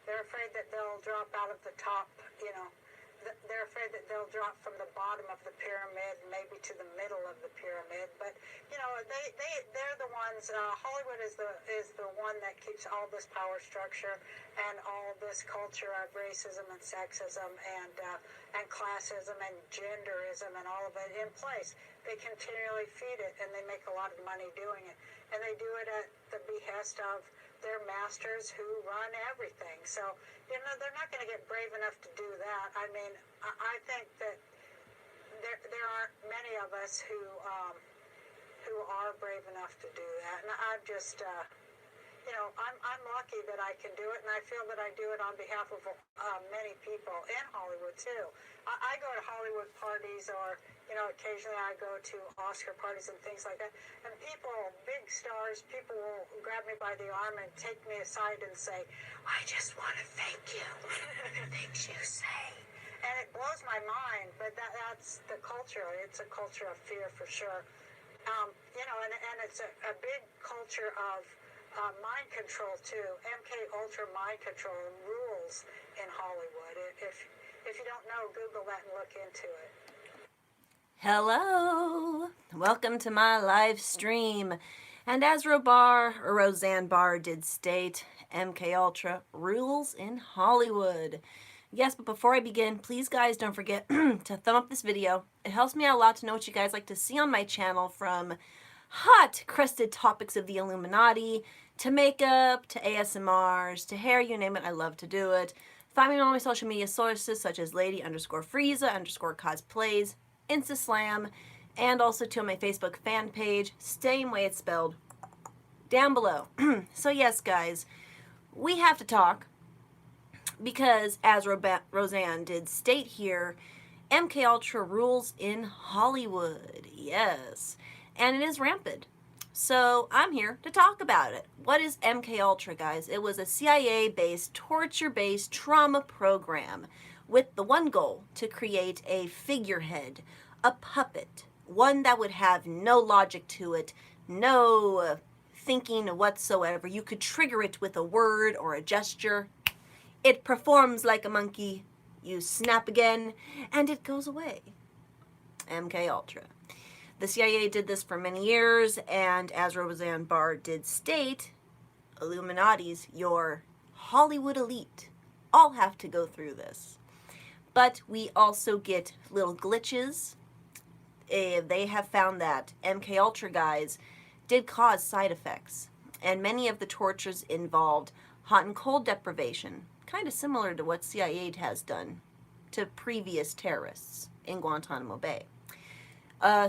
They're afraid that they'll drop out of the top, you know. They're afraid that they'll drop from the bottom of the pyramid, maybe to the middle of the pyramid. But you know, they're the ones. Hollywood is the one that keeps all this power structure and all this culture of racism and sexism and classism and genderism and all of it in place. They continually feed it, and they make a lot of money doing it. And they do it at the behest of their masters who run everything. So, you know, they're not going to get brave enough to do that. I mean, I think that there aren't many of us who are brave enough to do that. And I'm just, you know, I'm lucky that I can do it, and I feel that I do it on behalf of many people in Hollywood too. I go to Hollywood parties, or you know, occasionally I go to Oscar parties and things like that. And people, big stars, people will grab me by the arm and take me aside and say, "I just want to thank you for the things you say." And it blows my mind, but that's the culture. It's a culture of fear for sure. You know, and it's a big culture of mind control too. MK Ultra mind control rules in Hollywood. If you don't know, Google that and look into it. Hello, welcome to my live stream. And as Roseanne Barr did state, MK Ultra rules in Hollywood. Yes, but before I begin, please guys don't forget to thumb up this video. It helps me out a lot to know what you guys like to see on my channel, from hot crusted topics of the Illuminati to makeup to ASMRs to hair, you name it, I love to do it. Find me on my social media sources such as lady_Frieza_cosplays, Instaslam, and also to my Facebook fan page, same way it's spelled, down below. So yes, guys, we have to talk because, as Roseanne did state here, MK Ultra rules in Hollywood. Yes, and it is rampant. So I'm here to talk about it. What is MK Ultra, guys? It was a CIA-based, torture-based trauma program with the one goal to create a figurehead, a puppet, one that would have no logic to it, no thinking whatsoever. You could trigger it with a word or a gesture. It performs like a monkey. You snap again, and it goes away. MK Ultra. The CIA did this for many years, and as Roseanne Barr did state, Illuminati's, your Hollywood elite, all have to go through this. But we also get little glitches. They have found that MK Ultra, guys, did cause side effects, and many of the tortures involved hot and cold deprivation, kind of similar to what CIA has done to previous terrorists in Guantanamo Bay.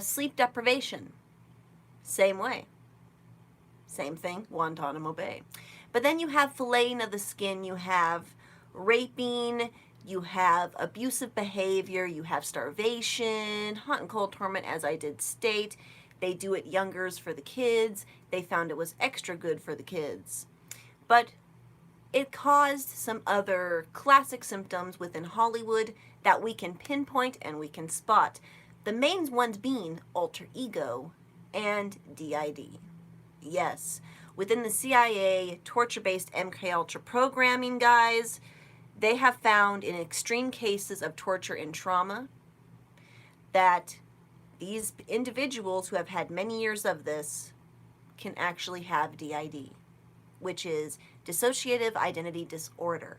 Sleep deprivation, same way. Same thing, Guantanamo Bay. But then you have filleting of the skin, you have raping, you have abusive behavior, you have starvation, hot and cold torment, as I did state. They do it youngers for the kids. They found it was extra good for the kids. But it caused some other classic symptoms within Hollywood that we can pinpoint and we can spot. The main ones being alter ego and DID. Yes, within the CIA torture-based MK Ultra programming, guys, they have found in extreme cases of torture and trauma that these individuals who have had many years of this can actually have DID, which is dissociative identity disorder.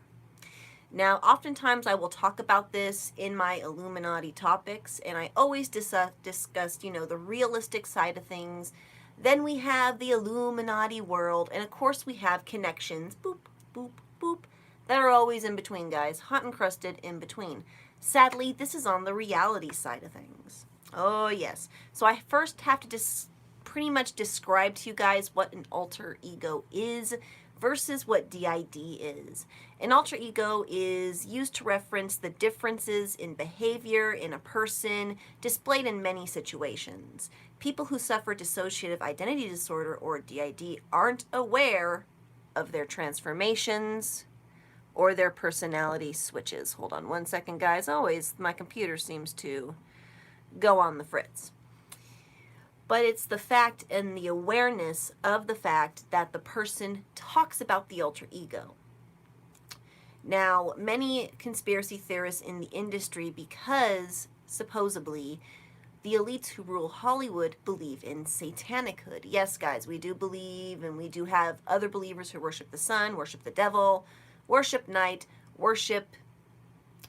Now, oftentimes I will talk about this in my Illuminati topics, and I always discuss, you know, the realistic side of things. Then we have the Illuminati world, and of course we have connections, boop, boop, boop, that are always in between, guys, hot and crusted in between. Sadly, this is on the reality side of things. Oh, yes. So I first have to pretty much describe to you guys what an alter ego is versus what DID is. An alter ego is used to reference the differences in behavior in a person displayed in many situations. People who suffer dissociative identity disorder, or DID, aren't aware of their transformations or their personality switches. Hold on one second, guys. Always, my computer seems to go on the fritz. But it's the fact and the awareness of the fact that the person talks about the alter ego. Now, many conspiracy theorists in the industry, because supposedly the elites who rule Hollywood believe in satanic-hood. Yes, guys, we do believe, and we do have other believers who worship the sun, worship the devil, worship night, worship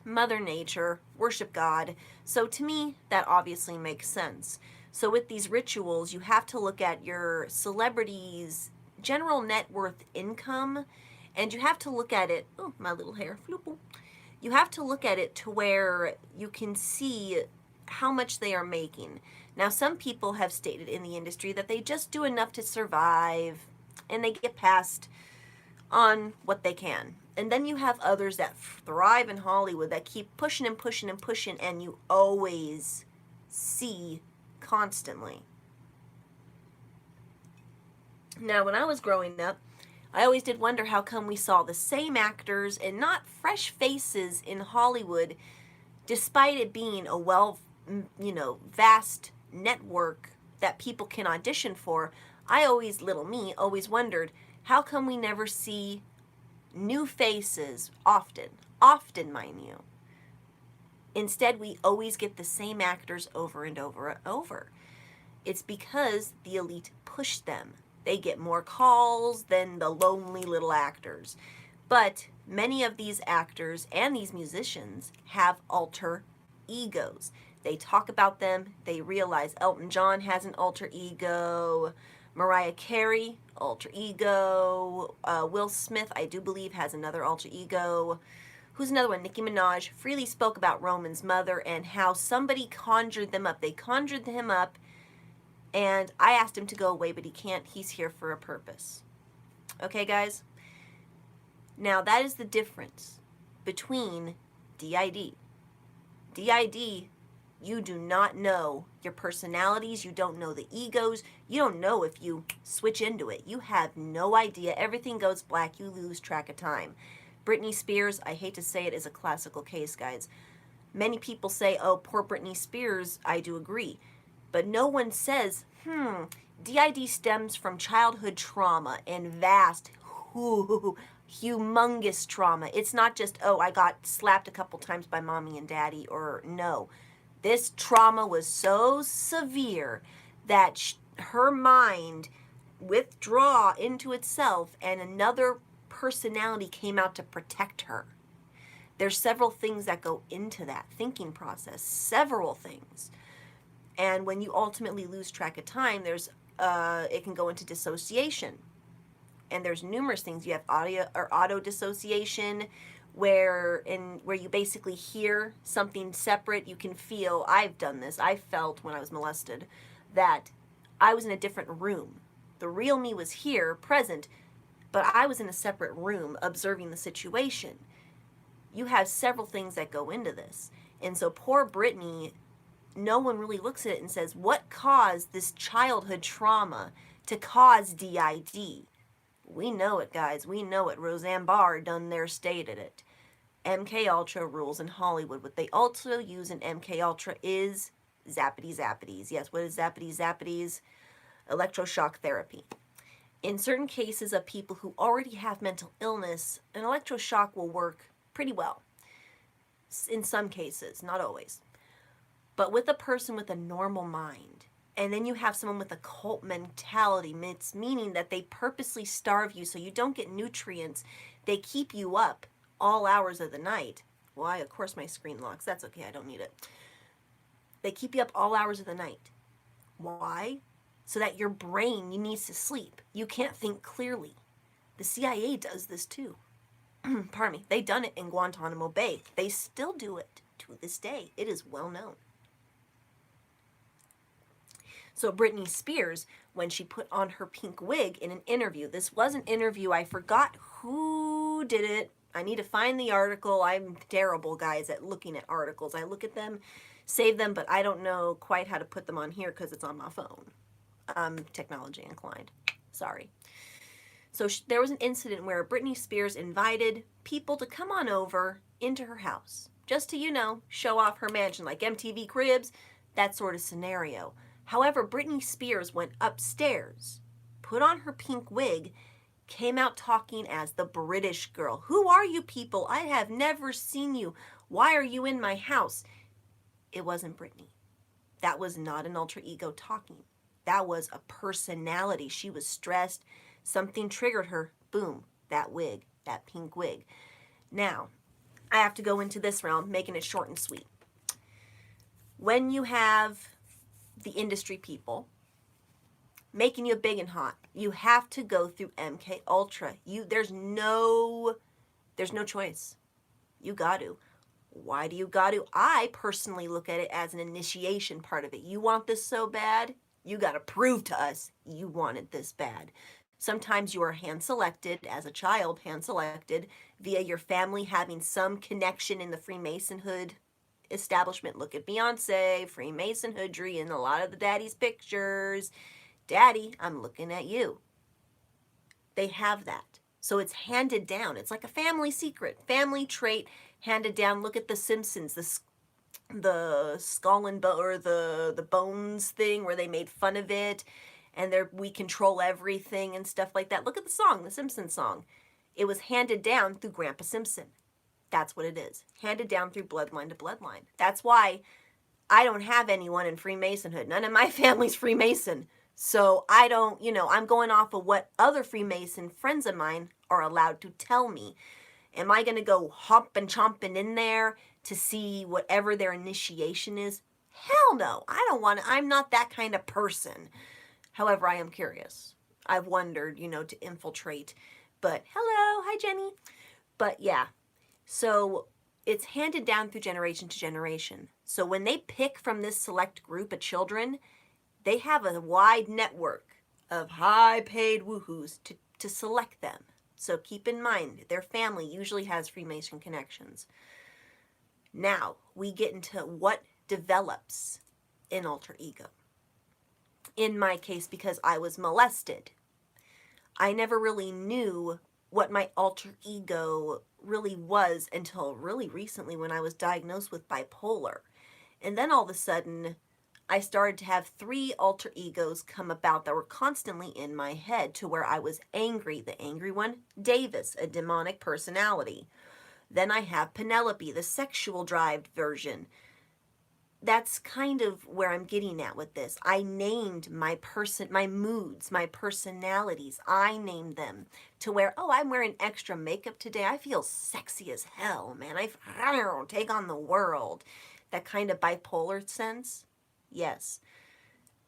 Mother Nature, worship God. So to me, that obviously makes sense. So with these rituals, you have to look at your celebrities' general net worth income, and you have to look at it, oh, my little hair, floop. You have to look at it to where you can see how much they are making. Now, some people have stated in the industry that they just do enough to survive, and they get past on what they can. And then you have others that thrive in Hollywood that keep pushing and pushing and pushing, and you always see constantly. Now, when I was growing up, I always did wonder how come we saw the same actors and not fresh faces in Hollywood, despite it being a vast network that people can audition for. I always, little me, always wondered, how come we never see new faces often, mind you? Instead, we always get the same actors over and over and over. It's because the elite push them. They get more calls than the lonely little actors. But many of these actors and these musicians have alter egos. They talk about them. They realize Elton John has an alter ego. Mariah Carey, alter ego. Will Smith, I do believe, has another alter ego. Who's another one? Nicki Minaj freely spoke about Roman's mother and how somebody conjured them up. They conjured him up, and I asked him to go away, but he can't. He's here for a purpose. Okay, guys? Now, that is the difference between DID. DID, you do not know your personalities. You don't know the egos. You don't know if you switch into it. You have no idea. Everything goes black. You lose track of time. Britney Spears, I hate to say it, is a classical case, guys. Many people say, oh, poor Britney Spears. I do agree. But no one says, DID stems from childhood trauma and vast, humongous trauma. It's not just, oh, I got slapped a couple times by mommy and daddy, or no. This trauma was so severe that her mind withdraw into itself, and another personality came out to protect her. There's several things that go into that thinking process, several things. And when you ultimately lose track of time, there's it can go into dissociation. And there's numerous things. You have auto dissociation, where you basically hear something separate. You can feel, I've done this. I felt when I was molested that I was in a different room. The real me was here, present, but I was in a separate room observing the situation. You have several things that go into this. And so poor Britney, no one really looks at it and says, what caused this childhood trauma to cause DID? We know it, guys. We know it. Roseanne Barr done their stated it. MK Ultra rules in Hollywood. What they also use in MK Ultra is zappities. Yes, what is zappities? Electroshock therapy. In certain cases of people who already have mental illness, an electroshock will work pretty well. In some cases, not always. But with a person with a normal mind, and then you have someone with a cult mentality, it's meaning that they purposely starve you so you don't get nutrients. They keep you up all hours of the night. Why? Of course my screen locks. That's okay. I don't need it. They keep you up all hours of the night. Why? So that your brain needs to sleep. You can't think clearly. The CIA does this too. Pardon me. They done it in Guantanamo Bay. They still do it to this day. It is well known. So Britney Spears, when she put on her pink wig in an interview, this was an interview, I forgot who did it. I need to find the article. I'm terrible, guys, at looking at articles. I look at them, save them, but I don't know quite how to put them on here because it's on my phone. I'm technology inclined. Sorry. So there was an incident where Britney Spears invited people to come on over into her house, just to, show off her mansion, like MTV Cribs, that sort of scenario. However, Britney Spears went upstairs, put on her pink wig, came out talking as the British girl. Who are you people? I have never seen you. Why are you in my house? It wasn't Brittany. That was not an alter ego talking. That was a personality. She was stressed. Something triggered her. Boom, that wig, that pink wig. Now, I have to go into this realm, making it short and sweet. When you have the industry people making you big and hot, you have to go through MK Ultra. There's no choice. You got to. Why do you got to? I personally look at it as an initiation part of it. You want this so bad, you got to prove to us you want it this bad. Sometimes you are hand selected as a child, hand selected via your family having some connection in the Freemasonhood establishment. Look at Beyonce, Freemasonhoodry in a lot of the daddy's pictures. Daddy, I'm looking at you. They have that. So it's handed down. It's like a family secret, family trait handed down. Look at The Simpsons, the skull and or the bones thing where they made fun of it, and we control everything and stuff like that. Look at the song, the Simpsons song. It was handed down through Grandpa Simpson. That's what it is. Handed down through bloodline to bloodline. That's why I don't have anyone in Freemasonhood. None of my family's Freemason. So I don't, I'm going off of what other Freemason friends of mine are allowed to tell me. Am I going to go hopping, chomping in there to see whatever their initiation is? Hell no. I don't want to. I'm not that kind of person. However, I am curious. I've wondered, to infiltrate. But hello. Hi, Jenny. But yeah. So it's handed down through generation to generation. So when they pick from this select group of children, they have a wide network of high-paid woohoos to select them. So keep in mind, their family usually has Freemason connections. Now, we get into what develops in alter ego. In my case, because I was molested, I never really knew what my alter ego really was until really recently when I was diagnosed with bipolar. And then all of a sudden, I started to have 3 alter egos come about that were constantly in my head to where I was angry. The angry one, Davis, a demonic personality. Then I have Penelope, the sexual drive version. That's kind of where I'm getting at with this. I named my moods, my personalities. I named them to where, I'm wearing extra makeup today. I feel sexy as hell, man. I take on the world. That kind of bipolar sense. Yes.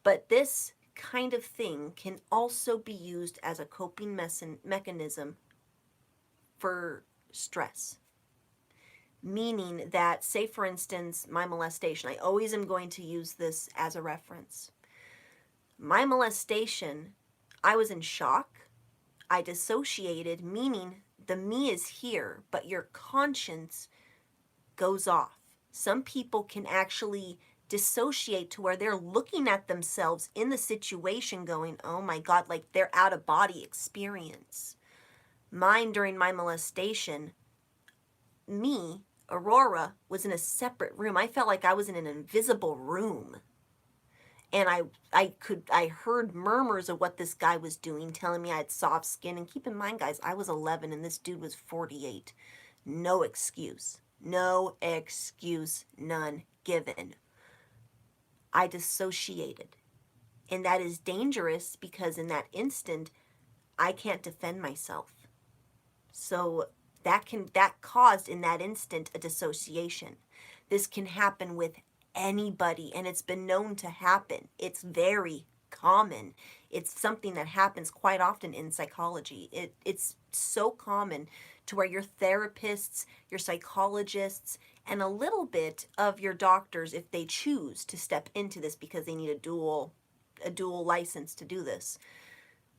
But this kind of thing can also be used as a coping mechanism for stress. Meaning that, say for instance, my molestation, I always am going to use this as a reference. My molestation, I was in shock. I dissociated, meaning the me is here, but your conscience goes off. Some people can actually dissociate to where they're looking at themselves in the situation going, oh my God, like their out-of-body experience. Mine, during my molestation, me, Aurora, was in a separate room. I felt like I was in an invisible room. And I heard murmurs of what this guy was doing, telling me I had soft skin. And keep in mind, guys, I was 11 and this dude was 48. No excuse. No excuse, none given. I dissociated. And that is dangerous because in that instant, I can't defend myself. So that caused in that instant a dissociation. This can happen with anybody, and it's been known to happen. It's very common. It's something that happens quite often in psychology. It's so common to where your therapists, your psychologists, and a little bit of your doctors, if they choose to step into this because they need a dual license to do this,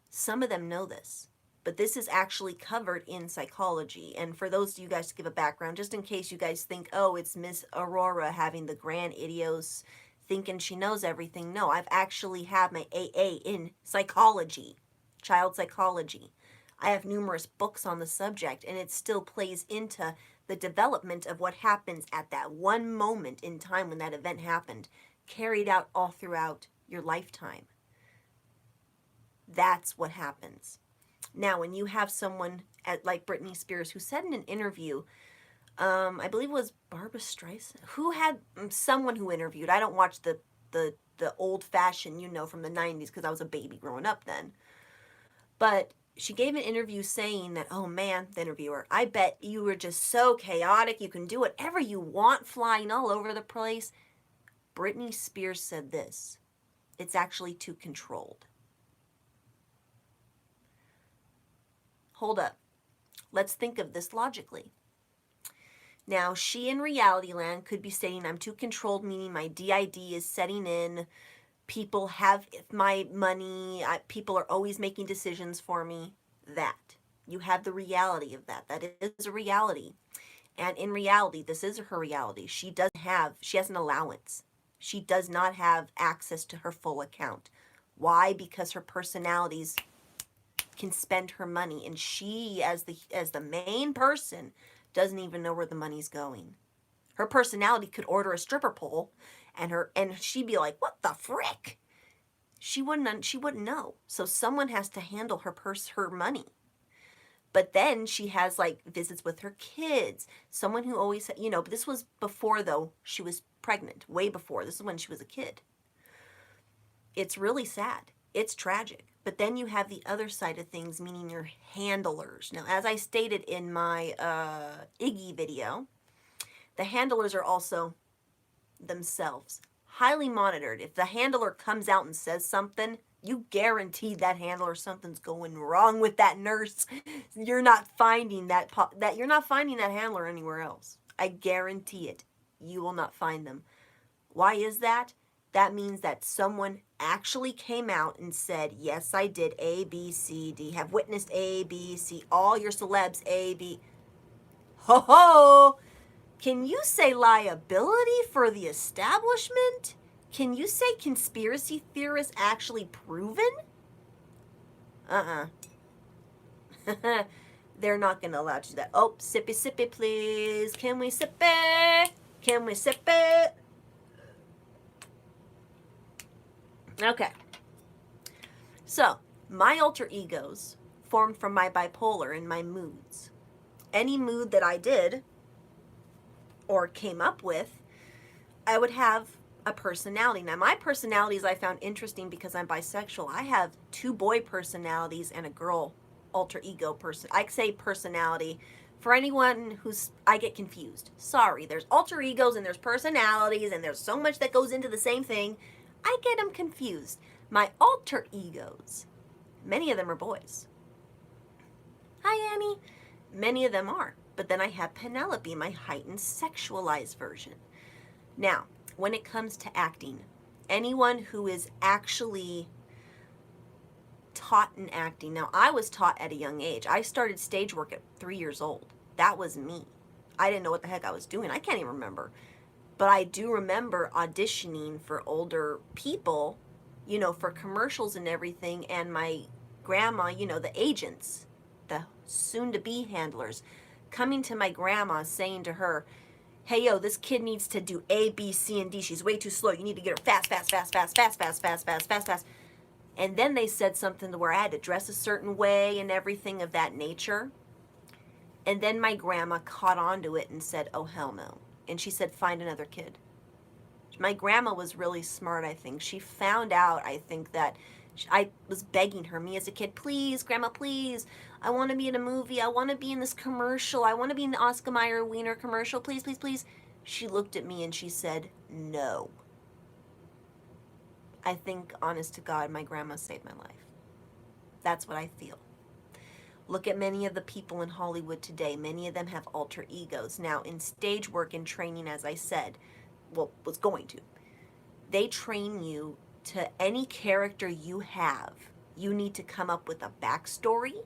some of them know this. But this is actually covered in psychology. And for those of you guys to give a background, just in case you guys think, oh, it's Miss Aurora having the grand idios, thinking she knows everything. No, I've actually had my AA in psychology, child psychology. I have numerous books on the subject, and it still plays into the development of what happens at that one moment in time when that event happened, carried out all throughout your lifetime. That's what happens. Now, when you have someone like Britney Spears, who said in an interview, I believe it was Barbara Streisand, who had someone who interviewed. I don't watch the old fashioned, from the 90s because I was a baby growing up then. But she gave an interview saying that, oh man, the interviewer, I bet you were just so chaotic. You can do whatever you want, flying all over the place. Britney Spears said this: it's actually too controlled. Hold up. Let's think of this logically. Now, she in reality land could be saying, I'm too controlled, meaning my DID is setting in. People have my money. People are always making decisions for me. That. You have the reality of that. That is a reality. And in reality, this is her reality. She has an allowance. She does not have access to her full account. Why? Because her personalities can spend her money, and she, as the main person, doesn't even know where the money's going. Her personality could order a stripper pole, and she'd be like, "What the frick?" She wouldn't know. So someone has to handle her money. But then she has like visits with her kids. Someone who always, but this was before though she was pregnant, way before. This is when she was a kid. It's really sad. It's tragic. But then you have the other side of things, meaning your handlers. Now, as I stated in my Iggy video, the handlers are also themselves highly monitored. If the handler comes out and says something, you guarantee that handler something's going wrong with that nurse. You're not finding that handler anywhere else. I guarantee it. You will not find them. Why is that? That means that someone actually came out and said, yes, I did A, B, C, D. Have witnessed A, B, C. All your celebs, A, B. Ho ho! Can you say liability for the establishment? Can you say conspiracy theorists actually proven? They're not going to allow you to do that. Oh, sippy, sippy, please. Can we sip it? Can we sip it? Okay. So, my alter egos formed from my bipolar and my moods. Any mood that I did or came up with, I would have a personality. Now, my personalities I found interesting because I'm bisexual. I have 2 boy personalities and a girl alter ego person. I say personality. For anyone I get confused. Sorry, there's alter egos and there's personalities and there's so much that goes into the same thing. I get them confused. My alter egos, many of them are boys. Hi, Annie. Many of them are. But then I have Penelope, my heightened sexualized version. Now, when it comes to acting, anyone who is actually taught in acting. Now, I was taught at a young age. I started stage work at 3 years old. That was me. I didn't know what the heck I was doing. I can't even remember. But I do remember auditioning for older people, for commercials and everything. And my grandma, the agents, the soon-to-be handlers, coming to my grandma saying to her, hey, yo, this kid needs to do A, B, C, and D. She's way too slow. You need to get her fast, fast, fast, fast, fast, fast, fast, fast, fast, fast. And then they said something to where I had to dress a certain way and everything of that nature. And then my grandma caught on to it and said, oh, hell no. And she said, find another kid. My grandma was really smart, I think. She found out, I think, that I was begging her, me as a kid, please, Grandma, please. I want to be in a movie. I want to be in this commercial. I want to be in the Oscar Mayer Wiener commercial. Please, please, please. She looked at me and she said, no. I think, honest to God, my grandma saved my life. That's what I feel. Look at many of the people in Hollywood today. Many of them have alter egos. Now, in stage work and training, as I said, was going to, they train you to any character you have. You need to come up with a backstory,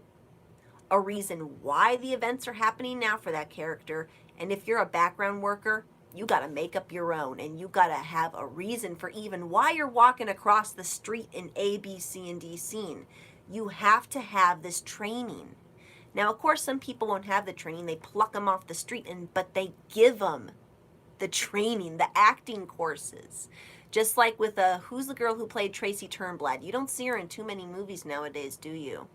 a reason why the events are happening now for that character. And if you're a background worker, you got to make up your own, and you got to have a reason for even why you're walking across the street in A, B, C, and D scene. You have to have this training. Now, of course, some people won't have the training. They pluck them off the street, but they give them the training, the acting courses. Just like with who's the girl who played Tracy Turnblad? You don't see her in too many movies nowadays, do you?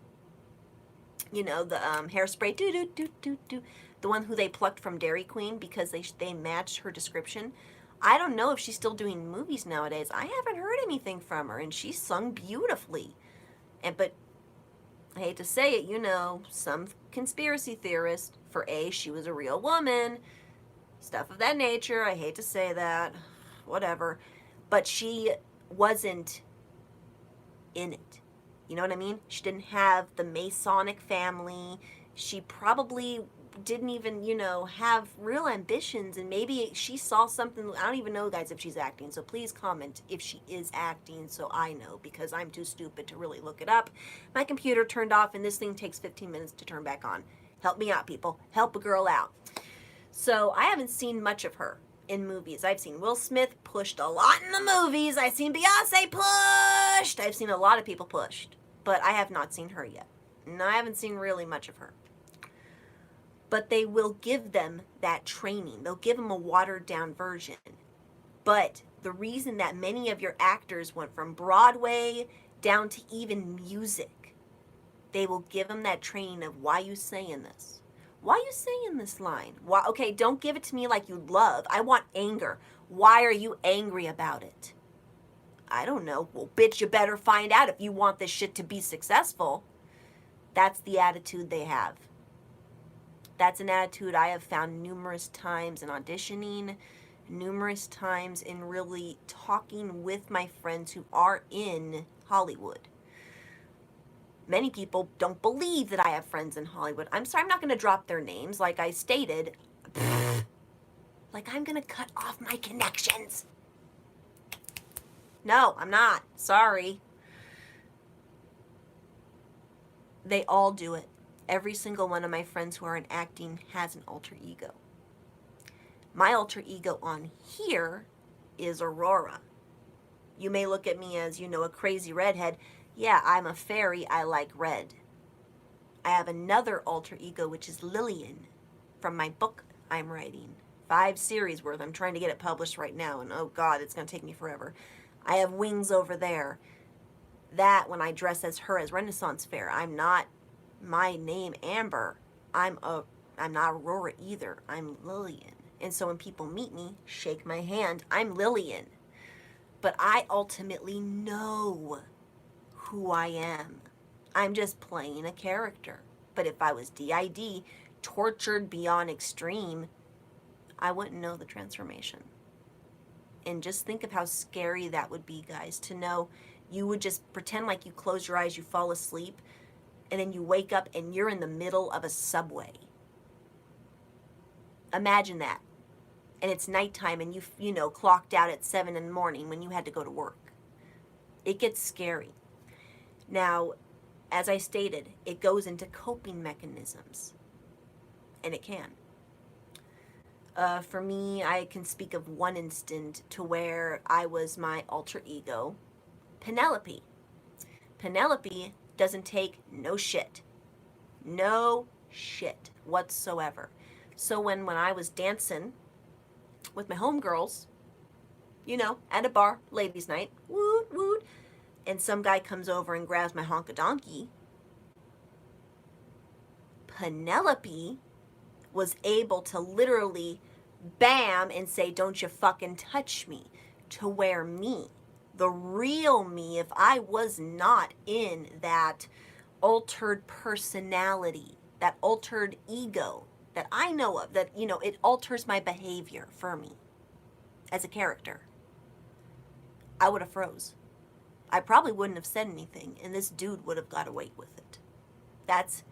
You know, the hairspray, do do do do do, the one who they plucked from Dairy Queen because they matched her description. I don't know if she's still doing movies nowadays. I haven't heard anything from her, and she sung beautifully. But I hate to say it, you know, some conspiracy theorists, for A, she was a real woman, stuff of that nature. I hate to say that, whatever. But she wasn't in it. You know what I mean? She didn't have the Masonic family. She probably didn't even, you know, have real ambitions, and maybe she saw something. I don't even know, guys, if she's acting, so please comment if she is acting so I know, because I'm too stupid to really look it up. My computer turned off, and this thing takes 15 minutes to turn back on. Help me out, people. Help a girl out. So I haven't seen much of her in movies. I've seen Will Smith pushed a lot in the movies. I've seen Beyonce pushed. I've seen a lot of people pushed, but I have not seen her yet. And I haven't seen really much of her. But they will give them that training. They'll give them a watered down version. But the reason that many of your actors went from Broadway down to even music, they will give them that training of, why you saying this? Why you saying this line? Why? Okay, don't give it to me like you love. I want anger. Why are you angry about it? I don't know. Well, bitch, you better find out if you want this shit to be successful. That's the attitude they have. That's an attitude I have found numerous times in auditioning, numerous times in really talking with my friends who are in Hollywood. Many people don't believe that I have friends in Hollywood. I'm sorry, I'm not going to drop their names. Like I stated, like I'm going to cut off my connections. No, I'm not. Sorry. They all do it. Every single one of my friends who are in acting has an alter ego. My alter ego on here is Aurora. You may look at me as, you know, a crazy redhead. Yeah, I'm a fairy. I like red. I have another alter ego, which is Lillian, from my book I'm writing. 5 series worth. I'm trying to get it published right now, and oh God, it's going to take me forever. I have wings over there. That, when I dress as her as Renaissance Fair, I'm not my name Amber. I'm not Aurora either. I'm Lillian. And so when people meet me, shake my hand, I'm Lillian. But I ultimately know who I am. I'm just playing a character. But if I was DID, tortured beyond extreme, I wouldn't know the transformation. And just think of how scary that would be, guys, to know you would just pretend like you close your eyes, you fall asleep, and then you wake up and you're in the middle of a subway. Imagine that. And it's nighttime and you know, clocked out at 7 in the morning when you had to go to work. It gets scary. Now, as I stated, it goes into coping mechanisms. And it can. For me, I can speak of one instant to where I was my alter ego, Penelope. Penelope doesn't take no shit. No shit whatsoever. So when I was dancing with my homegirls, you know, at a bar, ladies' night, woot, woot, and some guy comes over and grabs my honka-donkey, Penelope was able to literally bam and say, don't you fucking touch me, to where me, the real me, if I was not in that altered personality, that altered ego that I know of, that, you know, it alters my behavior for me as a character, I would have froze. I probably wouldn't have said anything, and this dude would have got away with it. That's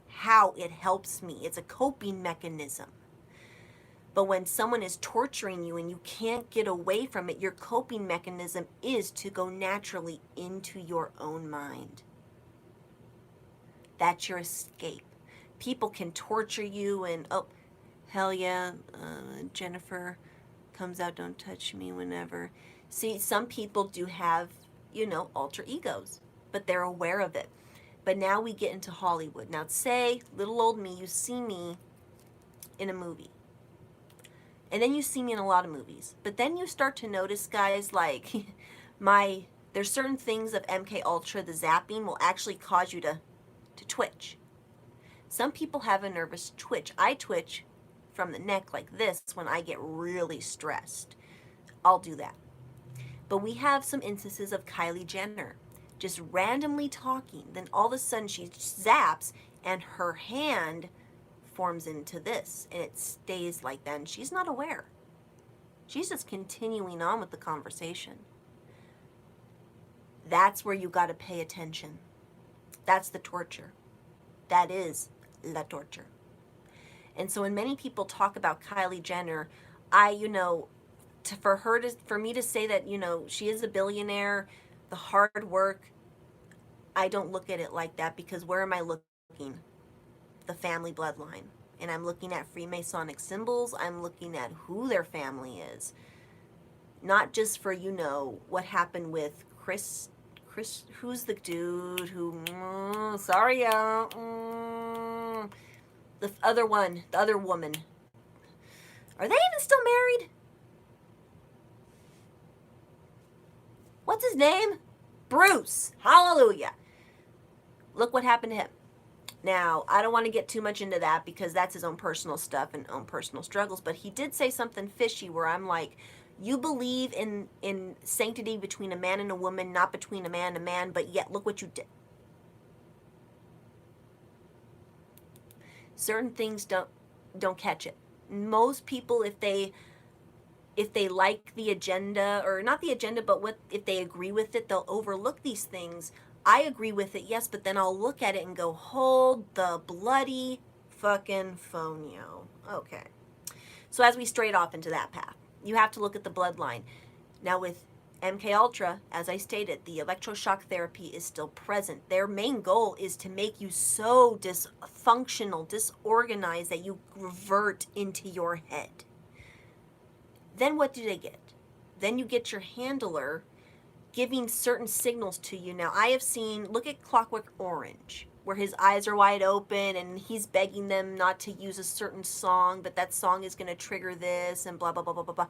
how it helps me. It's a coping mechanism. But when someone is torturing you and you can't get away from it, your coping mechanism is to go naturally into your own mind. That's your escape. People can torture you and, oh, hell yeah, Jennifer comes out, don't touch me whenever. See, some people do have, you know, alter egos, but they're aware of it. But now we get into Hollywood. Now, say, little old me, you see me in a movie. And then you see me in a lot of movies. But then you start to notice, guys, like, there's certain things of MK Ultra, the zapping will actually cause you to twitch. Some people have a nervous twitch. I twitch from the neck like this when I get really stressed. I'll do that. But we have some instances of Kylie Jenner just randomly talking. Then all of a sudden she zaps and her hand forms into this and it stays like that. And she's not aware. She's just continuing on with the conversation. That's where you got to pay attention. That's the torture. That is la torture. And so when many people talk about Kylie Jenner, for me to say that, she is a billionaire, the hard work, I don't look at it like that, because where am I looking? The family bloodline. And I'm looking at Freemasonic symbols. I'm looking at who their family is. Not just for, what happened with Chris, who's the dude who, the other woman. Are they even still married? What's his name? Bruce. Hallelujah. Look what happened to him. Now, I don't want to get too much into that because that's his own personal stuff and own personal struggles, but he did say something fishy where I'm like, you believe in sanctity between a man and a woman, not between a man and a man, but yet look what you did. Certain things don't catch it. Most people, if they like the agenda, or not the agenda, but if they agree with it, they'll overlook these things. I agree with it, yes, but then I'll look at it and go, hold the bloody fucking phonio. Okay. So as we straight off into that path, you have to look at the bloodline. Now with MK Ultra, as I stated, the electroshock therapy is still present. Their main goal is to make you so dysfunctional, disorganized that you revert into your head. Then what do they get? Then you get your handler giving certain signals to you. Now, I have seen, look at Clockwork Orange, where his eyes are wide open and he's begging them not to use a certain song, but that song is going to trigger this and blah, blah, blah, blah, blah, blah.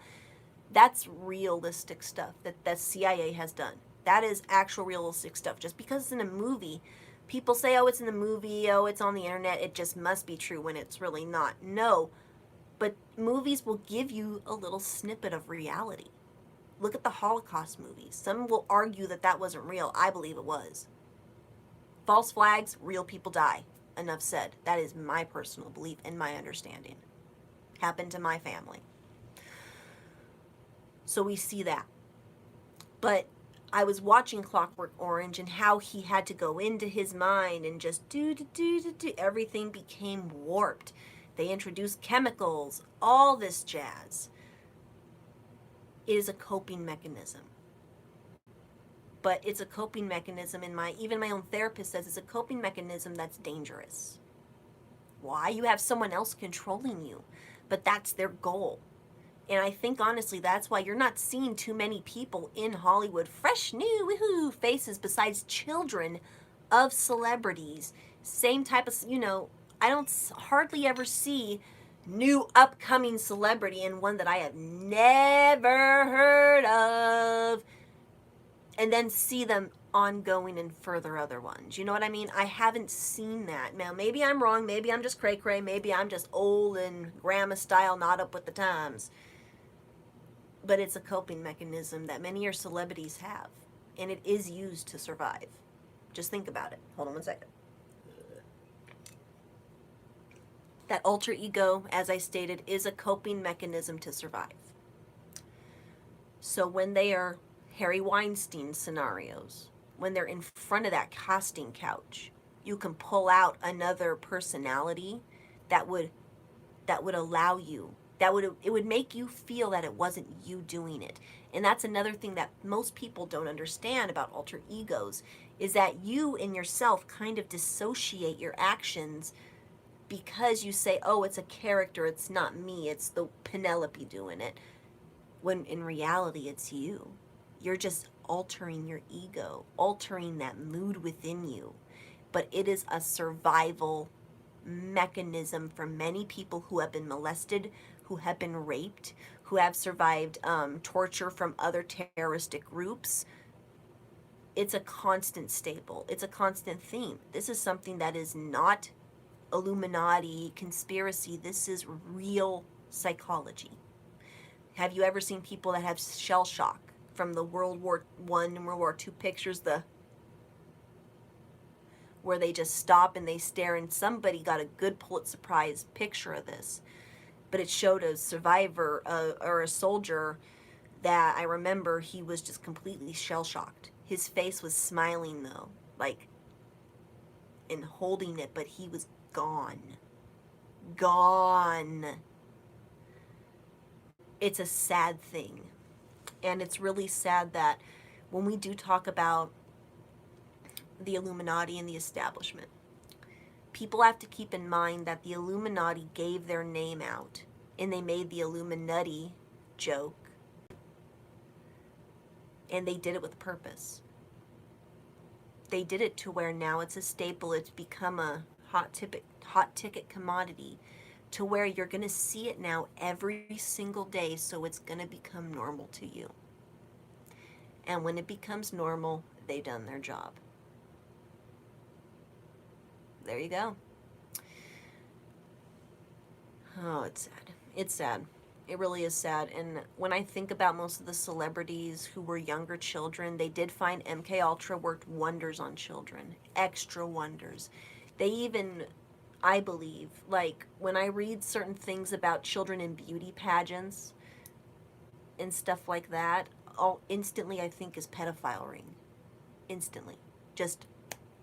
That's realistic stuff that CIA has done. That is actual realistic stuff. Just because it's in a movie, people say, oh, it's in the movie, oh, it's on the internet, it just must be true when it's really not. No, but movies will give you a little snippet of reality. Look at the Holocaust movies. Some will argue that that wasn't real. I believe it was. False flags, real people die. Enough said. That is my personal belief and my understanding. Happened to my family. So we see that. But I was watching Clockwork Orange and how he had to go into his mind and just do. Everything became warped. They introduced chemicals, all this jazz. It is a coping mechanism. But it's a coping mechanism even my own therapist says it's a coping mechanism that's dangerous. Why? You have someone else controlling you. But that's their goal. And I think honestly that's why you're not seeing too many people in Hollywood, fresh new woohoo faces besides children of celebrities. Same type of, I don't hardly ever see new upcoming celebrity and one that I have never heard of, and then see them ongoing in further other ones. You know what I mean? I haven't seen that. Now, maybe I'm wrong. Maybe I'm just cray-cray. Maybe I'm just old and grandma style, not up with the times. But it's a coping mechanism that many of your celebrities have, and it is used to survive. Just think about it. Hold on one second. That alter ego, as I stated, is a coping mechanism to survive. So when they are Harry Weinstein scenarios, when they're in front of that casting couch, you can pull out another personality that would allow you, it would make you feel that it wasn't you doing it. And that's another thing that most people don't understand about alter egos, is that you in yourself kind of dissociate your actions because you say, oh, it's a character, it's not me, it's the Penelope doing it. When in reality, it's you. You're just altering your ego, altering that mood within you. But it is a survival mechanism for many people who have been molested, who have been raped, who have survived torture from other terroristic groups. It's a constant staple. It's a constant theme. This is something that is not Illuminati, conspiracy. This is real psychology. Have you ever seen people that have shell shock from the World War I and World War II pictures, where they just stop and they stare, and somebody got a good Pulitzer Prize picture of this. But it showed a survivor or a soldier that I remember he was just completely shell shocked. His face was smiling though, like, and holding it, but he was gone. Gone. It's a sad thing. And it's really sad that when we do talk about the Illuminati and the establishment, people have to keep in mind that the Illuminati gave their name out and they made the Illuminati joke, and they did it with purpose. They did it to where now it's a staple. It's become a hot ticket commodity, to where you're going to see it now every single day, so it's going to become normal to you. And when it becomes normal, they've done their job. There you go. Oh, it's sad. It's sad. It really is sad. And when I think about most of the celebrities who were younger children, they did find MK Ultra worked wonders on children. Extra wonders. They even, I believe, like when I read certain things about children in beauty pageants and stuff like that, all instantly I think is pedophile ring. Instantly. Just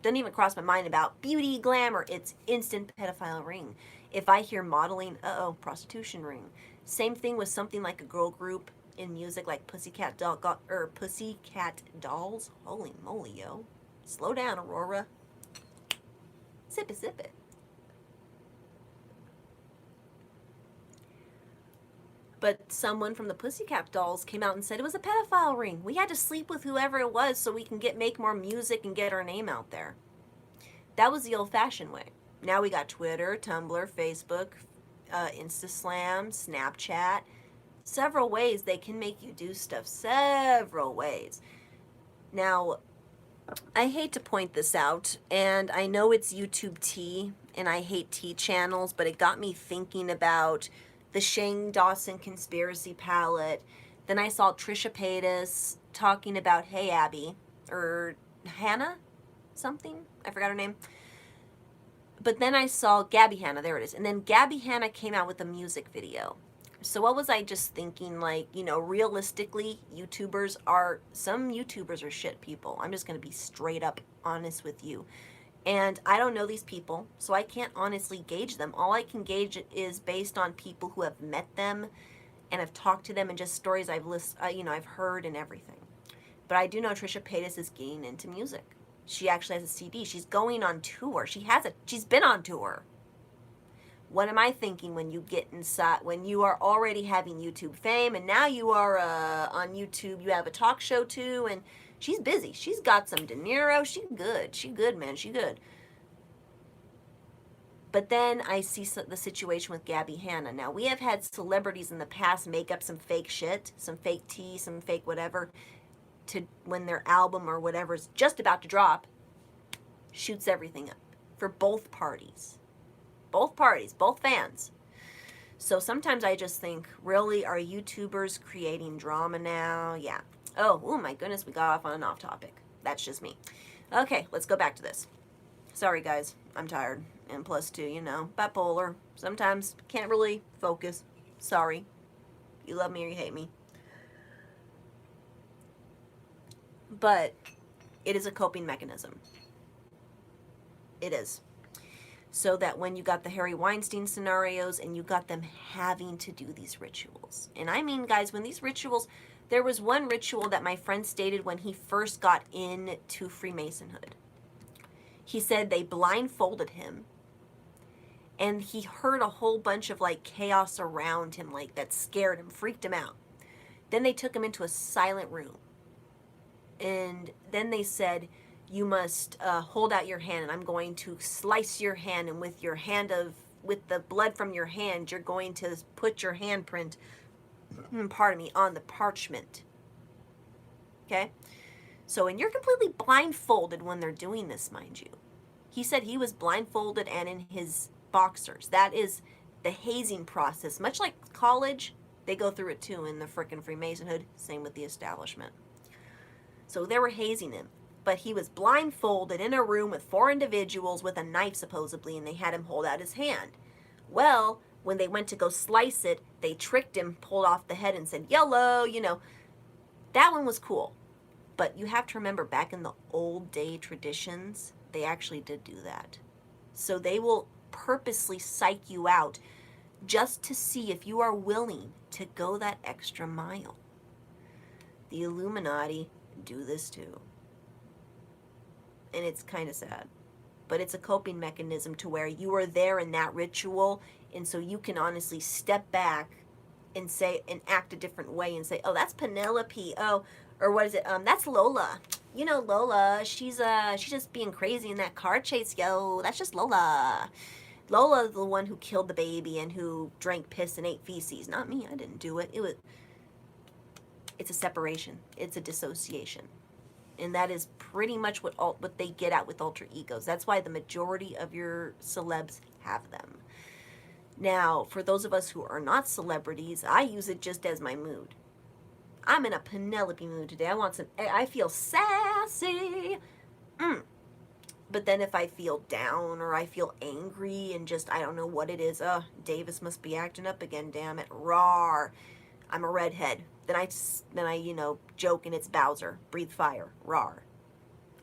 doesn't even cross my mind about beauty, glamour. It's instant pedophile ring. If I hear modeling, prostitution ring. Same thing with something like a girl group in music like Pussycat Dolls. Holy moly, yo. Slow down, Aurora. Sip it, sip it. But someone from the Pussycat Dolls came out and said it was a pedophile ring. We had to sleep with whoever it was so we can make more music and get our name out there. That was the old-fashioned way. Now we got Twitter, Tumblr, Facebook, Instaslam, Snapchat. Several ways they can make you do stuff. Several ways. Now, I hate to point this out, and I know it's YouTube tea, and I hate tea channels, but it got me thinking about the Shane Dawson conspiracy palette. Then I saw Trisha Paytas talking about Hey Abby, or Hannah something, I forgot her name. But then I saw Gabby Hanna, there it is. And then Gabby Hanna came out with a music video. So what was I just thinking? Like, realistically, some YouTubers are shit people. I'm just going to be straight up honest with you. And I don't know these people, so I can't honestly gauge them. All I can gauge is based on people who have met them and have talked to them, and just stories I've heard and everything. But I do know Trisha Paytas is getting into music. She actually has a CD. She's going on tour. She's been on tour. What am I thinking when you get inside, when you are already having YouTube fame, and now you are on YouTube, you have a talk show too, and she's busy. She's got some De Niro. She's good, man. She good. But then I see the situation with Gabby Hanna. Now, we have had celebrities in the past make up some fake shit, some fake tea, some fake whatever, to when their album or whatever is just about to drop, shoots everything up for both parties. Both parties, both fans. So sometimes I just think, really, are YouTubers creating drama now? Yeah. Oh my goodness, we got off on an off topic. That's just me. Okay, let's go back to this. Sorry, guys. I'm tired. And plus, too, bipolar. Sometimes can't really focus. Sorry. You love me or you hate me. But it is a coping mechanism. It is. So that when you got the Harry Weinstein scenarios and you got them having to do these rituals. And I mean, guys, when these rituals, there was one ritual that my friend stated when he first got into Freemasonhood. He said they blindfolded him and he heard a whole bunch of chaos around him, that scared him, freaked him out. Then they took him into a silent room. And then they said, you must hold out your hand, and I'm going to slice your hand, and with the blood from your hand, you're going to put your handprint, on the parchment. Okay? So, and you're completely blindfolded when they're doing this, mind you. He said he was blindfolded, and in his boxers. That is the hazing process. Much like college, they go through it too in the frickin' Freemasonhood. Same with the establishment. So they were hazing him. But he was blindfolded in a room with 4 individuals with a knife, supposedly, and they had him hold out his hand. Well, when they went to go slice it, they tricked him, pulled off the head, and said, "Yellow," you know. That one was cool. But you have to remember, back in the old day traditions, they actually did do that. So they will purposely psych you out just to see if you are willing to go that extra mile. The Illuminati do this too. And it's kind of sad. But it's a coping mechanism to where you are there in that ritual, and so you can honestly step back and say and act a different way and say, "Oh, that's Penelope. Oh, or what is it? That's Lola. You know Lola. She's just being crazy in that car chase. Yo, that's just Lola. Lola's the one who killed the baby and who drank piss and ate feces. Not me. I didn't do it. It's a separation. It's a dissociation." And that is pretty much what they get at with alter egos. That's why the majority of your celebs have them. Now, for those of us who are not celebrities, I use it just as my mood. I'm in a Penelope mood today. I feel sassy. But then if I feel down or I feel angry and just, I don't know what it is. Davis must be acting up again, damn it. Rawr. I'm a redhead. Then I joke and it's Bowser. Breathe fire. Rawr.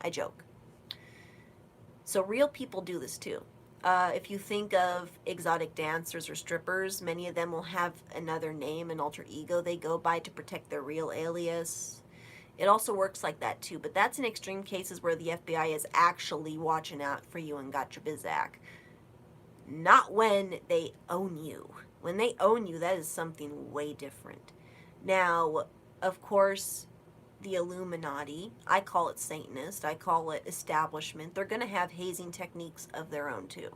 I joke. So real people do this too. If you think of exotic dancers or strippers, many of them will have another name, an alter ego they go by to protect their real alias. It also works like that too, but that's in extreme cases where the FBI is actually watching out for you and got your bizac. Not when they own you. When they own you, that is something way different. Now, of course, the Illuminati, I call it Satanist, I call it establishment, they're going to have hazing techniques of their own too.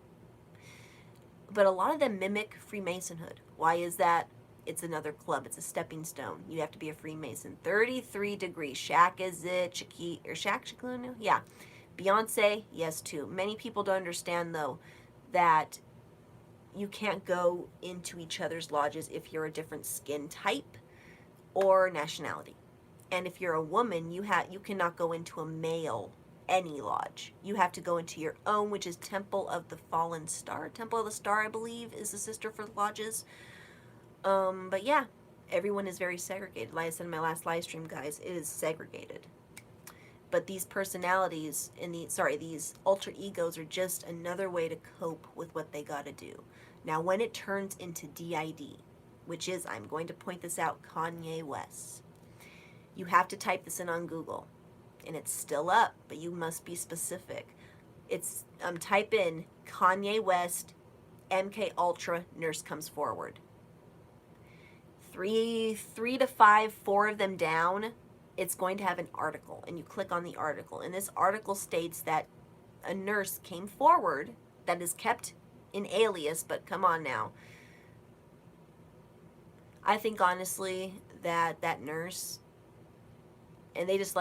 But a lot of them mimic Freemasonhood. Why is that? It's another club. It's a stepping stone. You have to be a Freemason. 33 degrees. Shaq is it. Shaq? Yeah. Beyonce, yes too. Many people don't understand though that you can't go into each other's lodges if you're a different skin type or nationality. And if you're a woman, you cannot go into a male any lodge. You have to go into your own, which is Temple of the Fallen Star. Temple of the Star, I believe, is the sister for lodges. But yeah, everyone is very segregated. Like I said in my last live stream, guys, it is segregated. But these personalities and these alter egos are just another way to cope with what they got to do. Now, when it turns into DID, which is, I'm going to point this out, Kanye West, you have to type this in on Google, and it's still up, but you must be specific. It's type in Kanye West, MK Ultra, nurse comes forward. 3 to 5, 4 of them down, it's going to have an article, and you click on the article, and this article states that a nurse came forward that is kept in alias, but come on now. I think honestly that nurse, and they just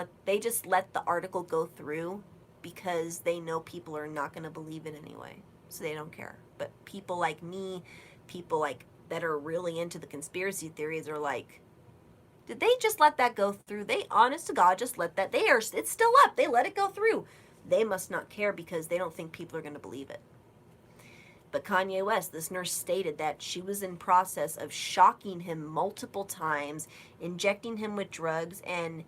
let the article go through because they know people are not going to believe it anyway, so they don't care. But people like me, people like that are really into the conspiracy theories are like, did they just let that go through? They, honest to God, just let that. It's still up. They let it go through. They must not care because they don't think people are going to believe it. But Kanye West, this nurse stated that she was in process of shocking him multiple times, injecting him with drugs, and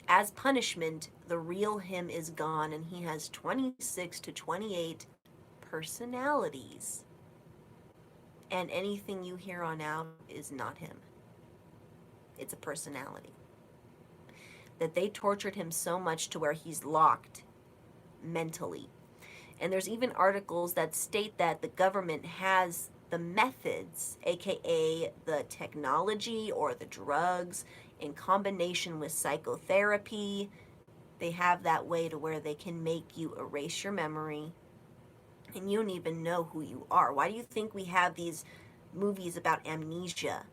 as punishment, the real him is gone, and he has 26 to 28 personalities. And anything you hear on out is not him. It's a personality. That they tortured him so much to where he's locked mentally. And there's even articles that state that the government has the methods, aka the technology or the drugs, in combination with psychotherapy. They have that way to where they can make you erase your memory and you don't even know who you are. Why do you think we have these movies about amnesia?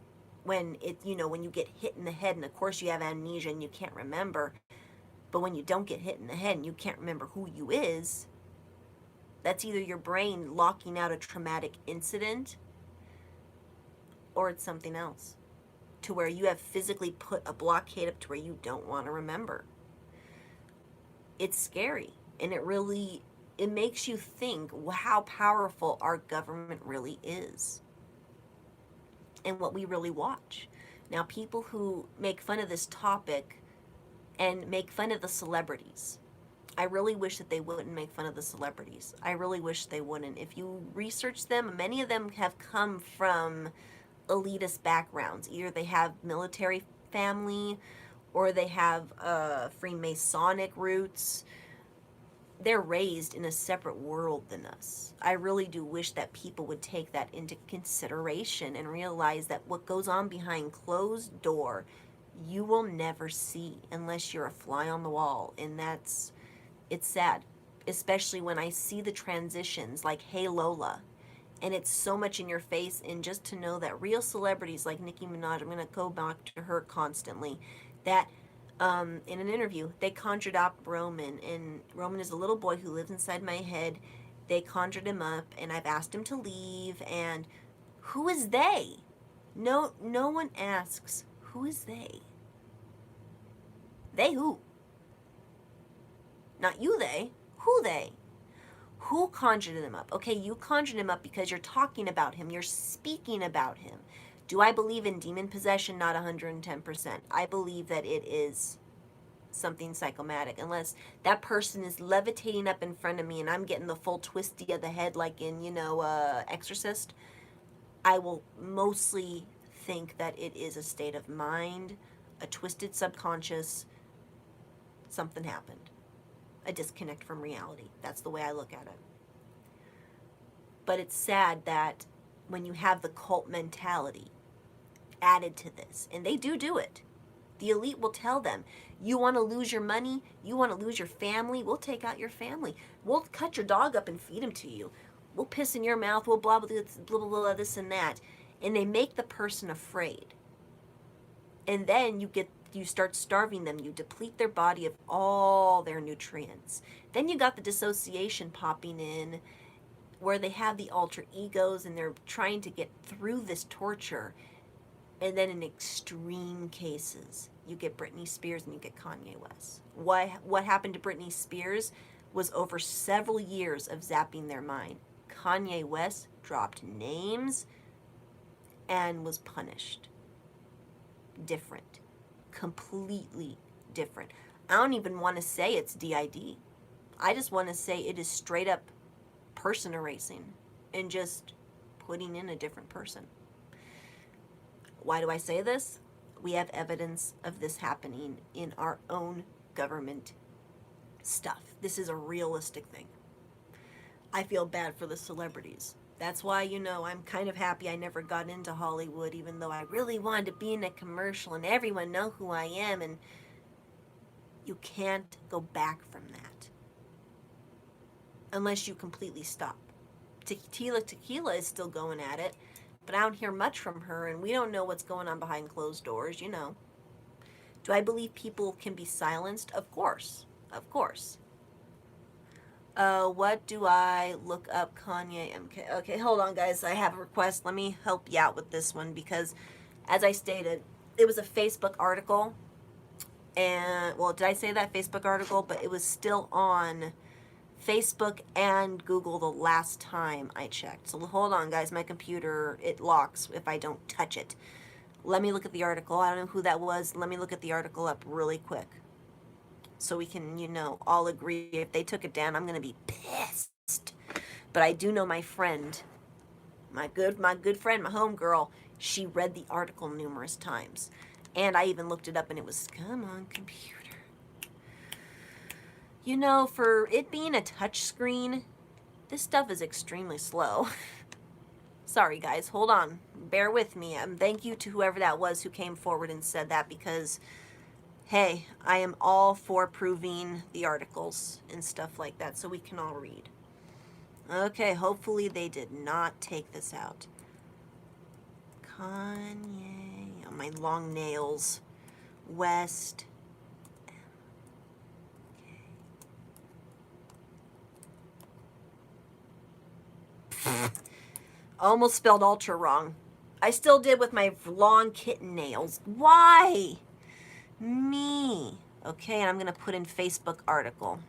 When when you get hit in the head, and of course you have amnesia and you can't remember, but when you don't get hit in the head and you can't remember who you is, That's either your brain locking out a traumatic incident, or it's something else, to where you have physically put a blockade up to where you don't want to remember. It's scary, and it makes you think how powerful our government really is and what we really watch. Now, people who make fun of this topic and make fun of the celebrities, I really wish that they wouldn't make fun of the celebrities. I really wish they wouldn't. If you research them, many of them have come from elitist backgrounds. Either they have military family, or they have Freemasonic roots. They're raised in a separate world than us. I really do wish that people would take that into consideration and realize that what goes on behind closed door, you will never see unless you're a fly on the wall. And it's sad, especially when I see the transitions like Hey Lola, and it's so much in your face. And just to know that real celebrities like Nicki Minaj, I'm going to go back to her constantly, that in an interview, they conjured up Roman, and Roman is a little boy who lives inside my head. They conjured him up, and I've asked him to leave, and who is they? No one asks, who is they? They who? Not you, they. Who they? Who conjured him up? Okay, you conjured him up because you're talking about him. You're speaking about him. Do I believe in demon possession? Not 110%. I believe that it is something psychomatic. Unless that person is levitating up in front of me and I'm getting the full twisty of the head like in, Exorcist, I will mostly think that it is a state of mind, a twisted subconscious, something happened. A disconnect from reality. That's the way I look at it. But it's sad that when you have the cult mentality added to this, and they do it, the elite will tell them, you want to lose your money, you want to lose your family, we'll take out your family. We'll cut your dog up and feed him to you. We'll piss in your mouth, we'll blah, blah, blah, blah, blah, this and that. And they make the person afraid. And then you start starving them. You deplete their body of all their nutrients. Then you got the dissociation popping in, where they have the alter egos and they're trying to get through this torture. And then in extreme cases, you get Britney Spears and you get Kanye West. What happened to Britney Spears was over several years of zapping their mind. Kanye West dropped names and was punished. Different. Completely different. I don't even want to say it's DID. I just want to say it is straight up person erasing and just putting in a different person. Why do I say this? We have evidence of this happening in our own government stuff. This is a realistic thing. I feel bad for the celebrities. That's why, I'm kind of happy I never got into Hollywood, even though I really wanted to be in a commercial and everyone know who I am. And you can't go back from that unless you completely stop. Tequila is still going at it, but I don't hear much from her, and we don't know what's going on behind closed doors, Do I believe people can be silenced? Of course. Of course. What do I look up? Kanye MK. Okay, hold on, guys. I have a request. Let me help you out with this one because, as I stated, it was a Facebook article. And, well, did I say that Facebook article? But it was still on Facebook and Google the last time I checked. So hold on, guys. My computer, it locks if I don't touch it. Let me look at the article. I don't know who that was. Let me look at the article up really quick. So we can, all agree. If they took it down, I'm going to be pissed. But I do know my friend, my good friend, my homegirl, she read the article numerous times. And I even looked it up and it was, come on, computer. For it being a touch screen, this stuff is extremely slow. Sorry, guys. Hold on. Bear with me. Thank you to whoever that was who came forward and said that because, hey, I am all for proving the articles and stuff like that so we can all read. Okay, hopefully they did not take this out. Kanye. Oh, my long nails. West. Almost spelled ultra wrong. I still did with my long kitten nails. Why? Me. Okay, and I'm going to put in Facebook article.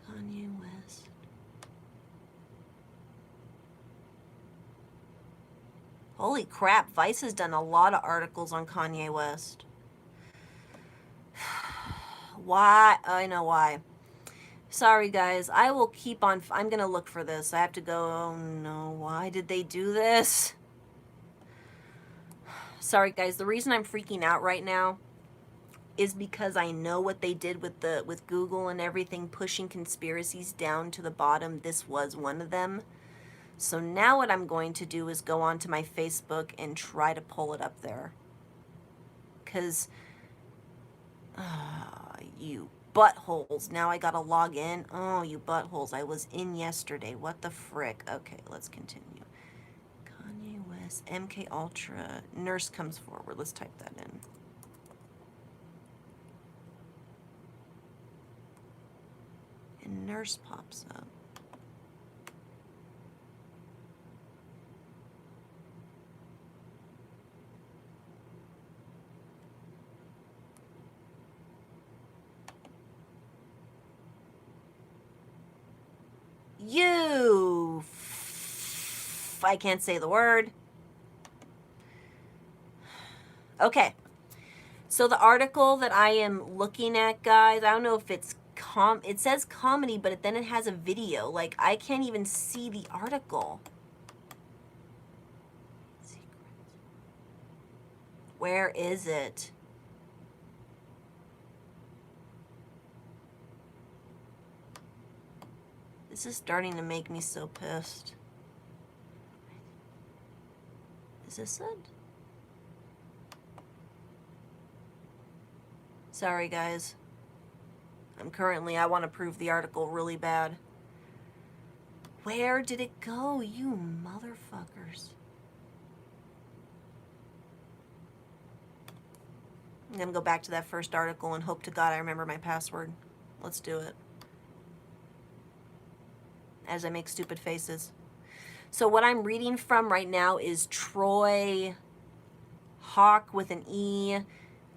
Kanye West. Holy crap, Vice has done a lot of articles on Kanye West. Why? I know why. Sorry, guys. I will keep on. I'm going to look for this. I have to go. Oh, no. Why did they do this? Sorry, guys. The reason I'm freaking out right now is because I know what they did with Google and everything, pushing conspiracies down to the bottom. This was one of them. So now what I'm going to do is go onto my Facebook and try to pull it up there. Because, you buttholes. Now I gotta log in. Oh, you buttholes. I was in yesterday. What the frick? Okay, let's continue. Kanye West, MK Ultra. Nurse comes forward. Let's type that in. And nurse pops up. I can't say the word. Okay. So the article that I am looking at, guys, I don't know if it's it says comedy, but then it has a video. Like, I can't even see the article. Where is it? This is starting to make me so pissed. Is this it? Sorry, guys. I want to prove the article really bad. Where did it go, you motherfuckers? I'm going to go back to that first article and hope to God I remember my password. Let's do it. As I make stupid faces. So what I'm reading from right now is Troy Hawk with an E,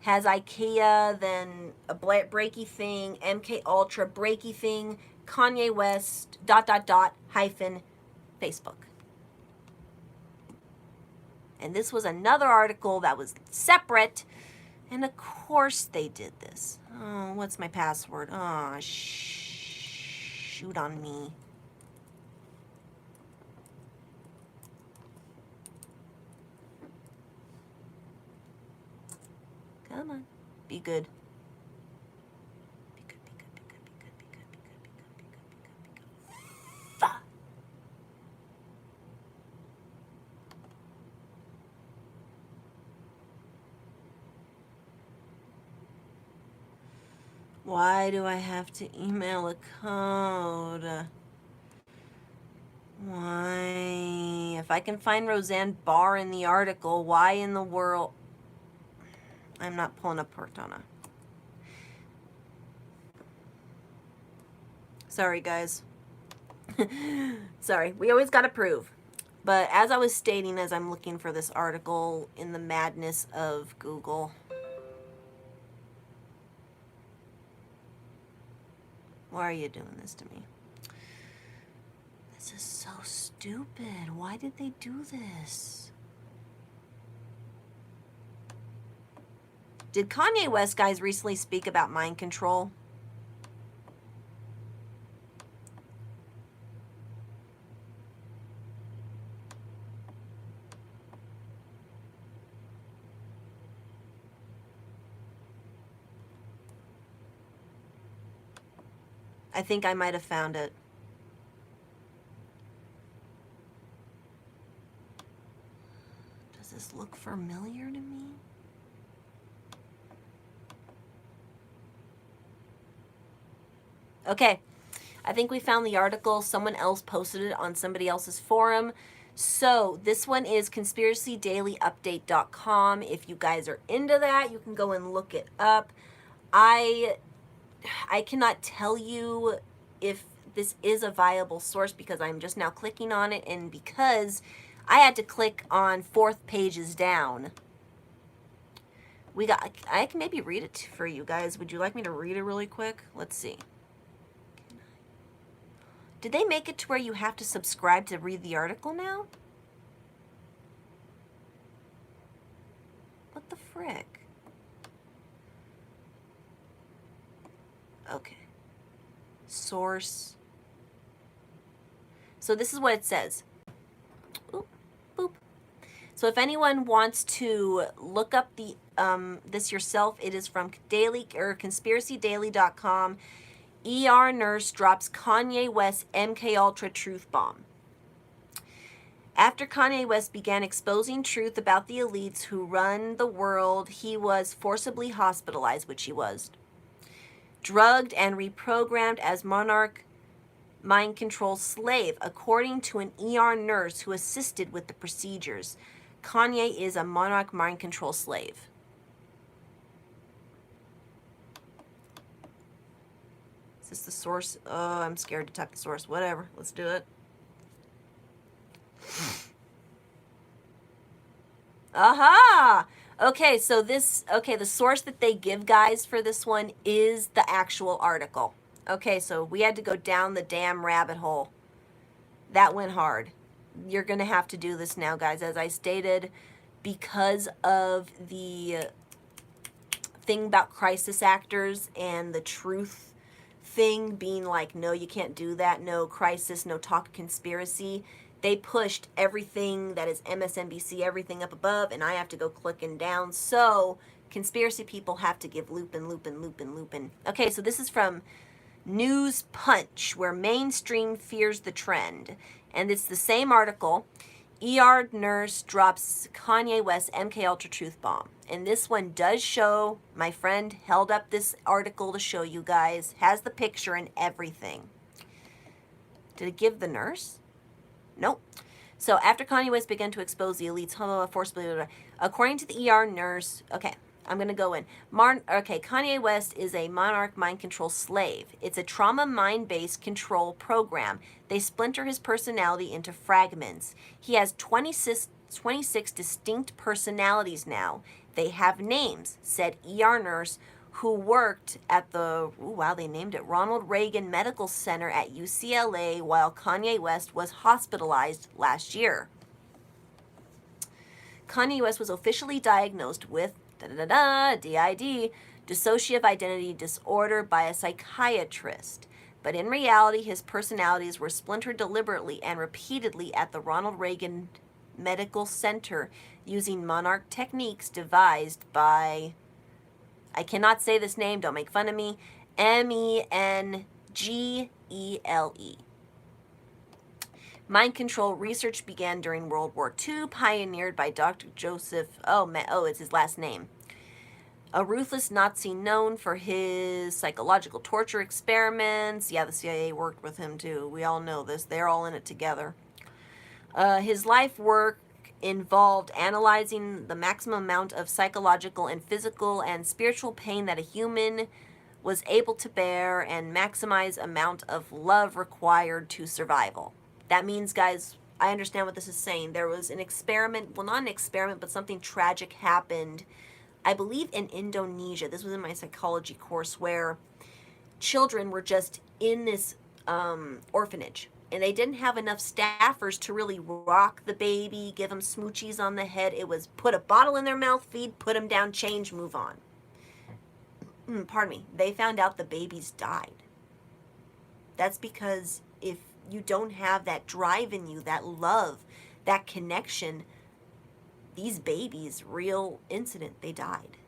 has IKEA, then a breaky thing, MK Ultra, breaky thing, Kanye West, ... hyphen, Facebook. And this was another article that was separate, and of course they did this. Oh, what's my password? Oh, shoot on me. Come on. Be good. Be good, be good, be good, be good, be good, be good, be good, be good, be good, be good. Fuck. Why do I have to email a code? Why? If I can find Roseanne Barr in the article, why in the world? I'm not pulling up Cortana. Sorry, guys. Sorry. We always got to prove. But as I was stating, as I'm looking for this article in the madness of Google. Why are you doing this to me? This is so stupid. Why did they do this? Did Kanye West, guys, recently speak about mind control? I think I might have found it. Does this look familiar to me? Okay, I think we found the article. Someone else posted it on somebody else's forum. So this one is conspiracydailyupdate.com. If you guys are into that, you can go and look it up. I cannot tell you if this is a viable source because I'm just now clicking on it, and because I had to click on 4th pages down. I can maybe read it for you guys. Would you like me to read it really quick? Let's see. Did they make it to where you have to subscribe to read the article now? What the frick? Okay. Source. So this is what it says. Oop, boop. So if anyone wants to look up the this yourself, it is from conspiracydaily.com. ER nurse drops Kanye West MK Ultra truth bomb. After Kanye West began exposing truth about the elites who run the world, he was forcibly hospitalized, which he was, drugged and reprogrammed as monarch mind control slave, according to an ER nurse who assisted with the procedures. Kanye is a monarch mind control slave. Is this the source? Oh, I'm scared to type the source. Whatever. Let's do it. Aha! Okay, so the source that they give, guys, for this one is the actual article. Okay, so we had to go down the damn rabbit hole. That went hard. You're going to have to do this now, guys. As I stated, because of the thing about crisis actors and the truth thing being like, no, you can't do that, no crisis, no talk conspiracy, they pushed everything that is MSNBC, everything up above, and I have to go clicking down. So conspiracy people have to give lupin. Okay, so this is from News Punch, where mainstream fears the trend. And it's the same article. ER nurse drops Kanye West MK Ultra truth bomb. And this one does show, my friend held up this article to show you guys, has the picture and everything. Did it give the nurse? Nope. So after Kanye West began to expose the elites, forcibly, according to the ER nurse, okay, I'm going to go in. Kanye West is a monarch mind control slave. It's a trauma mind-based control program. They splinter his personality into fragments. He has 26 distinct personalities now. They have names, said ER nurse who worked at the, they named it, Ronald Reagan Medical Center at UCLA while Kanye West was hospitalized last year. Kanye West was officially diagnosed with DID, dissociative identity disorder, by a psychiatrist. But in reality, his personalities were splintered deliberately and repeatedly at the Ronald Reagan Medical Center using monarch techniques devised by, I cannot say this name, don't make fun of me, Mengele. Mind control research began during World War II, pioneered by Dr. Joseph, it's his last name, a ruthless Nazi known for his psychological torture experiments. Yeah, the CIA worked with him too. We all know this. They're all in it together. His life work involved analyzing the maximum amount of psychological and physical and spiritual pain that a human was able to bear and maximize amount of love required to survival. That means, guys, I understand what this is saying. There was an experiment, well, not an experiment, but something tragic happened, I believe in Indonesia. This was in my psychology course, where children were just in this orphanage. And they didn't have enough staffers to really rock the baby, give them smoochies on the head. It was put a bottle in their mouth, feed, put them down, change, move on. Pardon me. They found out the babies died. That's because if you don't have that drive in you, that love, that connection, these babies, real incident, they died.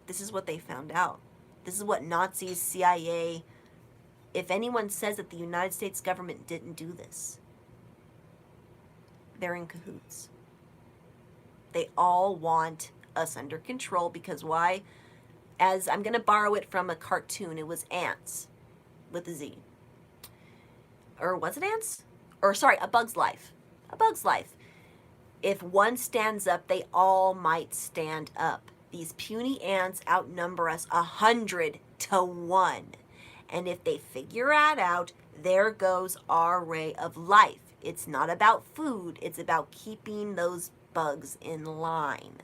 This is what they found out. This is what Nazis, CIA, if anyone says that the United States government didn't do this, they're in cahoots. They all want us under control because why? As I'm going to borrow it from a cartoon, it was ants with a Z. Or was it ants? Or sorry, a bug's life. A bug's life. If one stands up, they all might stand up. These puny ants outnumber us 100-1. And if they figure it out, there goes our ray of life. It's not about food, it's about keeping those bugs in line.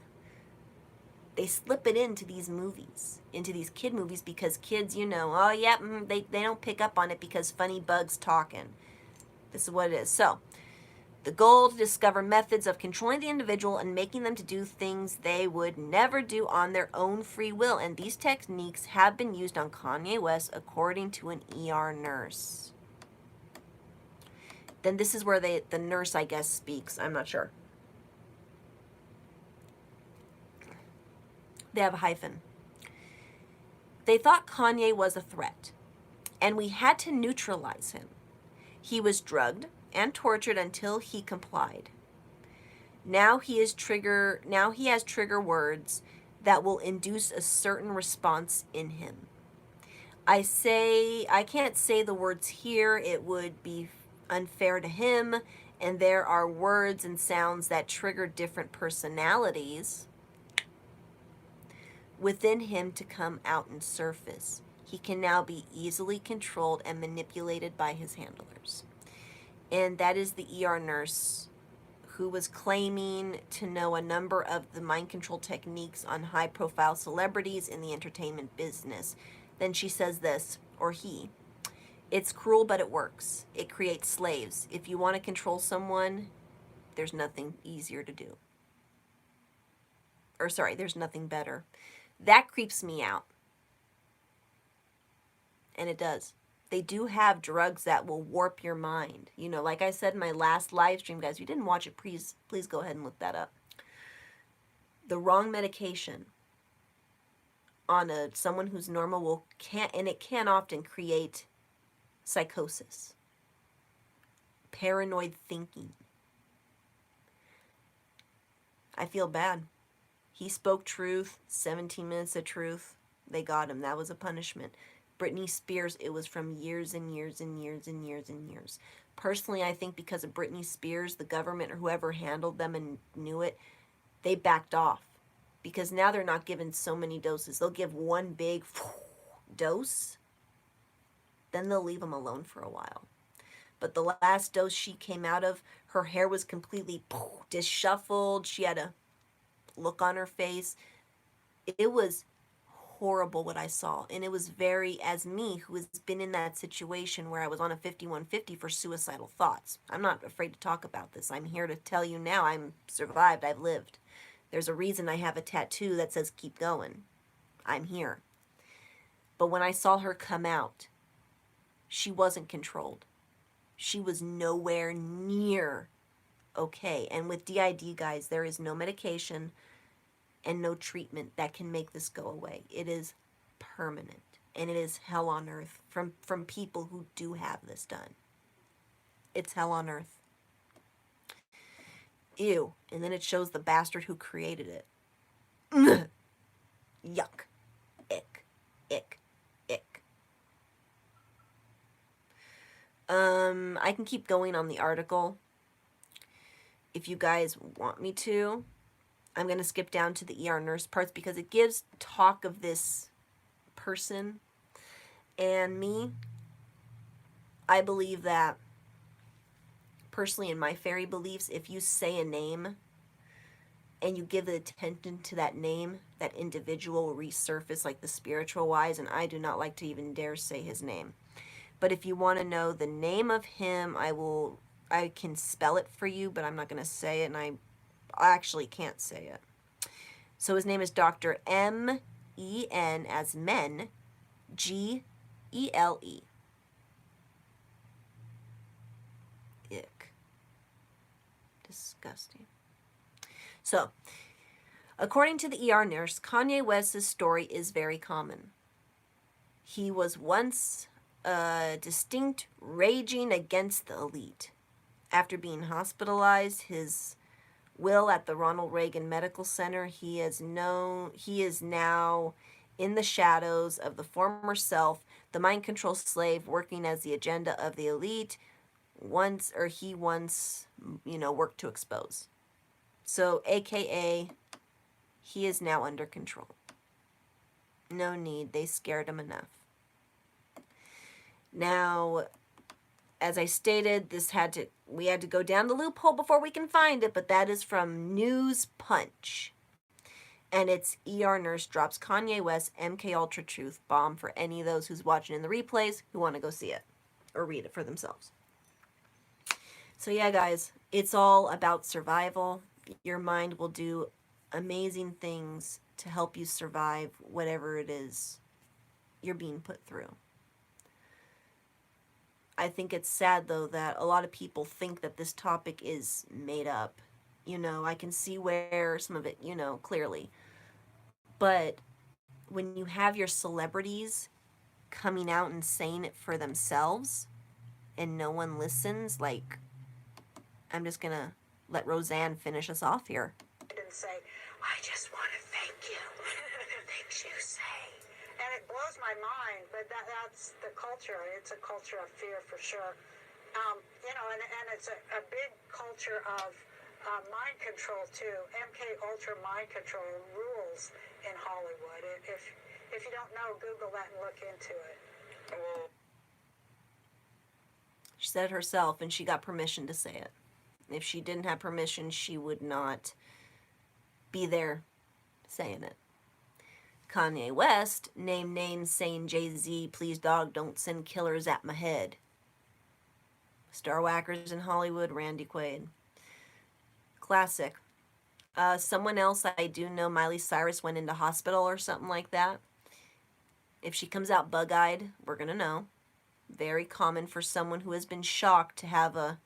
They slip it into these movies, into these kid movies, because kids, oh yeah, they don't pick up on it because funny bugs talking. This is what it is. So, the goal to discover methods of controlling the individual and making them to do things they would never do on their own free will. And these techniques have been used on Kanye West, according to an ER nurse. Then this is where the nurse, I guess, speaks. I'm not sure. They have a hyphen. They thought Kanye was a threat, and we had to neutralize him. He was drugged and tortured until he complied. Now he has trigger words that will induce a certain response in him. I can't say the words here, it would be unfair to him, and there are words and sounds that trigger different personalities within him to come out and surface. He can now be easily controlled and manipulated by his handlers. And that is the ER nurse who was claiming to know a number of the mind control techniques on high-profile celebrities in the entertainment business. Then she says this, or he, "It's cruel, but it works. It creates slaves. If you want to control someone, there's nothing easier to do." Or sorry, there's nothing better. That creeps me out. And it does. They do have drugs that will warp your mind. Like I said in my last live stream, guys, if you didn't watch it, please go ahead and look that up. The wrong medication on someone who's normal it can often create psychosis, paranoid thinking. I feel bad. He spoke truth, 17 minutes of truth. They got him. That was a punishment. Britney Spears, it was from years and years and years and years and years. Personally, I think because of Britney Spears, the government or whoever handled them and knew it, they backed off. Because now they're not given so many doses. They'll give one big dose, then they'll leave them alone for a while. But the last dose she came out of, her hair was completely disshuffled. She had a look on her face. It was horrible what I saw, and it was very, as me who has been in that situation where I was on a 5150 for suicidal thoughts. I'm not afraid to talk about this. I'm here to tell you now I'm survived. I've lived. There's a reason I have a tattoo that says keep going. I'm here. But when I saw her come out, she wasn't controlled. She was nowhere near okay. And with DID, guys, there is no medication and no treatment that can make this go away. It is permanent, and it is hell on earth from people who do have this done. It's hell on earth. Ew. And then it shows the bastard who created it. Yuck. Ick. Ick. Ick. I can keep going on the article if you guys want me to. I'm going to skip down to the ER nurse parts because it gives talk of this person and me. I believe that, personally in my fairy beliefs, if you say a name and you give the attention to that name, that individual will resurface like the spiritual wise, and I do not like to even dare say his name. But if you want to know the name of him, I can spell it for you, but I'm not going to say it, and I actually can't say it. So his name is Dr. M-E-N as men, G-E-L-E. Ick. Disgusting. So, according to the ER nurse, Kanye West's story is very common. He was once a distinct raging against the elite. After being hospitalized, his will at the Ronald Reagan Medical Center, he is now in the shadows of the former self, the mind control slave working as the agenda of the elite, he once, worked to expose. So, AKA, he is now under control. No need. They scared him enough. Now, as I stated, we had to go down the loophole before we can find it, but that is from News Punch. And it's ER nurse drops Kanye West MK Ultra truth bomb for any of those who's watching in the replays who want to go see it or read it for themselves. So yeah, guys, it's all about survival. Your mind will do amazing things to help you survive whatever it is you're being put through. I think it's sad, though, that a lot of people think that this topic is made up. I can see where some of it, clearly. But when you have your celebrities coming out and saying it for themselves and no one listens, like, I'm just going to let Roseanne finish us off here. And say, I just want to thank you for the things you say. And it blows my mind, but that's the culture. It's a culture of fear for sure. And it's a big culture of mind control too. MK Ultra mind control rules in Hollywood. If you don't know, Google that and look into it. She said it herself, and she got permission to say it. If she didn't have permission, she would not be there saying it. Kanye West named names saying, Jay-Z, please dog, don't send killers at my head. Star whackers in Hollywood, Randy Quaid. Classic. Someone else, I do know Miley Cyrus went into hospital or something like that. If she comes out bug-eyed, we're going to know. Very common for someone who has been shocked to have a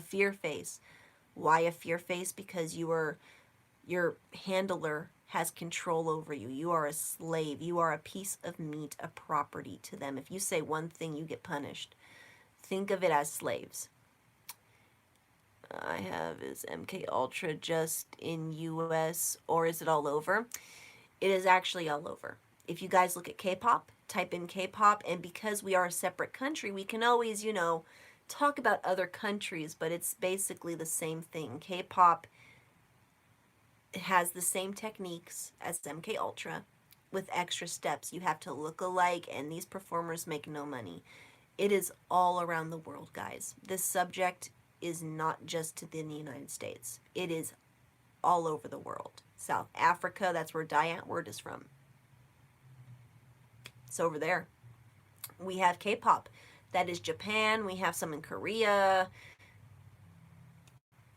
fear face. Why a fear face? Because your handler has control over you. You are a slave. You are a piece of meat, a property to them. If you say one thing, you get punished. Think of it as slaves. I have, is MK Ultra just in US or is it all over? It is actually all over. If you guys look at K-pop, type in K-pop, and because we are a separate country, we can always, talk about other countries, but it's basically the same thing. K-pop has the same techniques as MK Ultra with extra steps. You have to look alike, and these performers make no money. It is all around the world, guys. This subject is not just to the United States. It is all over the world. South Africa, that's where Die Antwoord is from. It's over there. We have K-pop. That is Japan. We have some in Korea.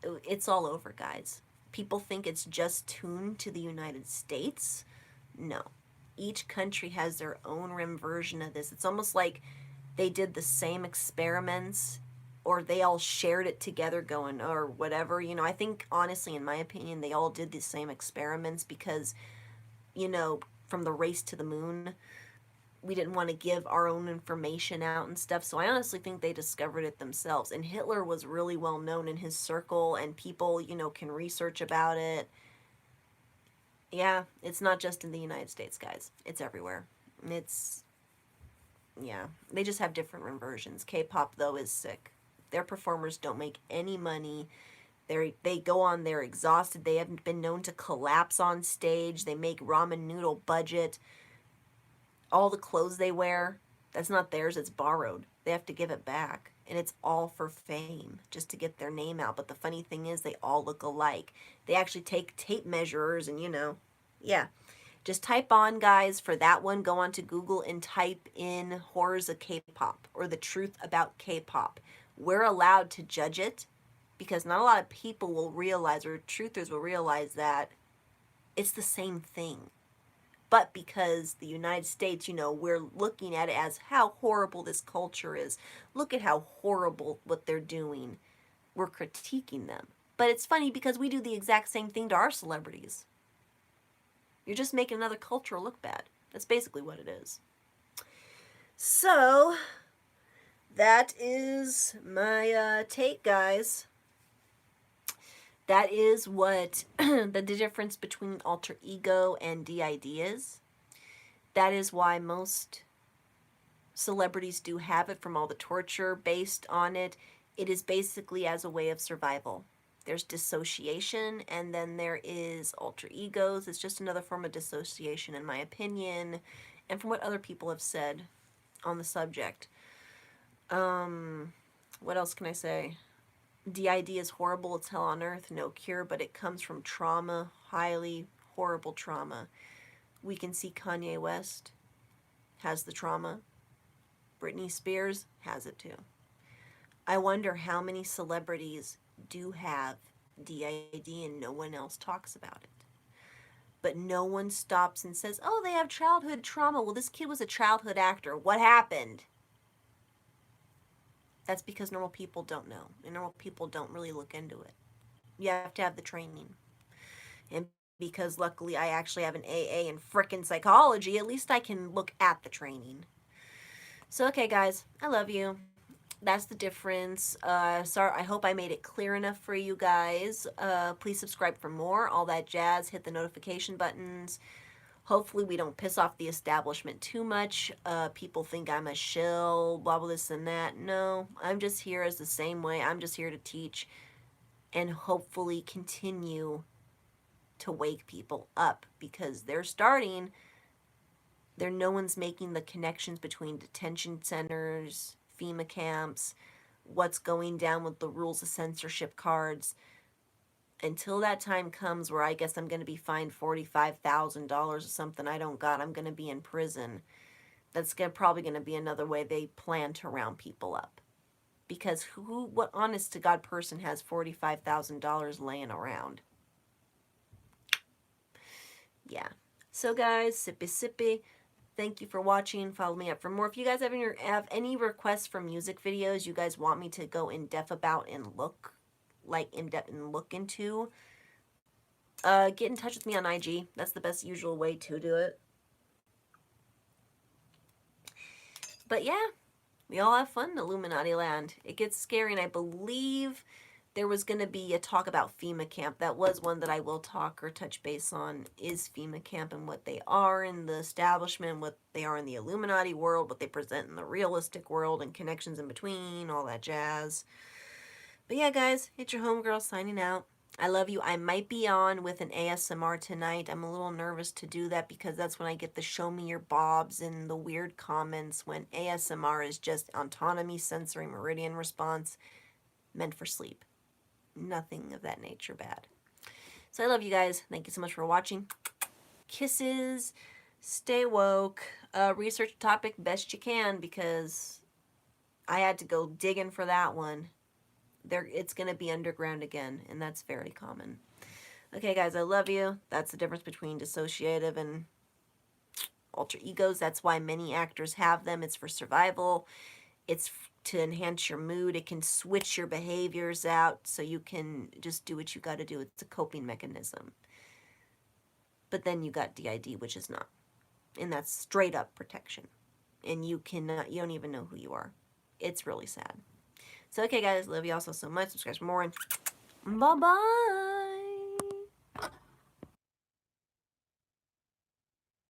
It's all over, guys. People think it's just tuned to the United States. No. Each country has their own rim version of this. It's almost like they did the same experiments or they all shared it together going or whatever. I think, honestly, in my opinion, they all did the same experiments because, from the race to the moon, we didn't want to give our own information out and stuff. So I honestly think they discovered it themselves. And Hitler was really well known in his circle and people, can research about it. Yeah, it's not just in the United States, guys. It's everywhere. They just have different versions. K-pop, though, is sick. Their performers don't make any money. They go on, they're exhausted. They haven't been known to collapse on stage. They make ramen noodle budget. All the clothes they wear, that's not theirs, it's borrowed. They have to give it back. And it's all for fame, just to get their name out. But the funny thing is, they all look alike. They actually take tape measures and, yeah. Just type on, guys, for that one, go on to Google and type in horrors of K-pop or the truth about K-pop. We're allowed to judge it because not a lot of people will realize, or truthers will realize, that it's the same thing. But because the United States, we're looking at it as how horrible this culture is. Look at how horrible what they're doing. We're critiquing them. But it's funny because we do the exact same thing to our celebrities. You're just making another culture look bad. That's basically what it is. So, that is my take, guys. That is what the difference between alter ego and DID is. That is why most celebrities do have it from all the torture based on it. It is basically as a way of survival. There's dissociation, and then there is alter egos. It's just another form of dissociation, in my opinion, and from what other people have said on the subject. What else can I say? DID is horrible. It's hell on earth, no cure, but it comes from trauma, highly horrible trauma. We can see Kanye West has the trauma. Britney Spears has it too. I wonder how many celebrities do have DID and no one else talks about it. But no one stops and says, oh, they have childhood trauma. Well, this kid was a childhood actor. What happened? That's because normal people don't know. And normal people don't really look into it. You have to have the training. And because luckily I actually have an AA in frickin' psychology, at least I can look at the training. So, okay, guys, I love you. That's the difference. Sorry, I hope I made it clear enough for you guys. Please subscribe for more, all that jazz. Hit the notification buttons. Hopefully we don't piss off the establishment too much. People think I'm a shill, blah, blah, this and that. No, I'm just here as the same way. I'm just here to teach and hopefully continue to wake people up, because they're starting. No one's making the connections between detention centers, FEMA camps, what's going down with the rules of censorship cards. Until that time comes where I guess I'm going to be fined $45,000 or something I don't got, I'm going to be in prison. That's probably going to be another way they plan to round people up. Because what honest to God person has $45,000 laying around? Yeah. So guys, sippy sippy. Thank you for watching. Follow me up for more. If you guys have any requests for music videos you guys want me to go in depth about and look into, get in touch with me on IG. That's the best usual way to do it. But yeah, we all have fun in Illuminati land. It gets scary, and I believe there was going to be a talk about FEMA camp. That was one that I will talk or touch base on, is FEMA camp and what they are in the establishment, what they are in the Illuminati world, what they present in the realistic world, and connections in between, all that jazz. But yeah, guys, it's your homegirl signing out. I love you. I might be on with an ASMR tonight. I'm a little nervous to do that because that's when I get the show me your bobs and the weird comments, when ASMR is just autonomy, sensory, meridian response, meant for sleep. Nothing of that nature bad. So I love you guys. Thank you so much for watching. Kisses. Stay woke. Research the topic best you can, because I had to go digging for that one. It's going to be underground again, and that's very common. Okay, guys, I love you. That's the difference between dissociative and alter egos. That's why many actors have them. It's for survival. It's to enhance your mood. It can switch your behaviors out so you can just do what you got to do. It's a coping mechanism. But then you got DID, which is not. And that's straight up protection. And you don't even know who you are. It's really sad. So, okay, guys, love you all so much. Subscribe for more, and bye-bye.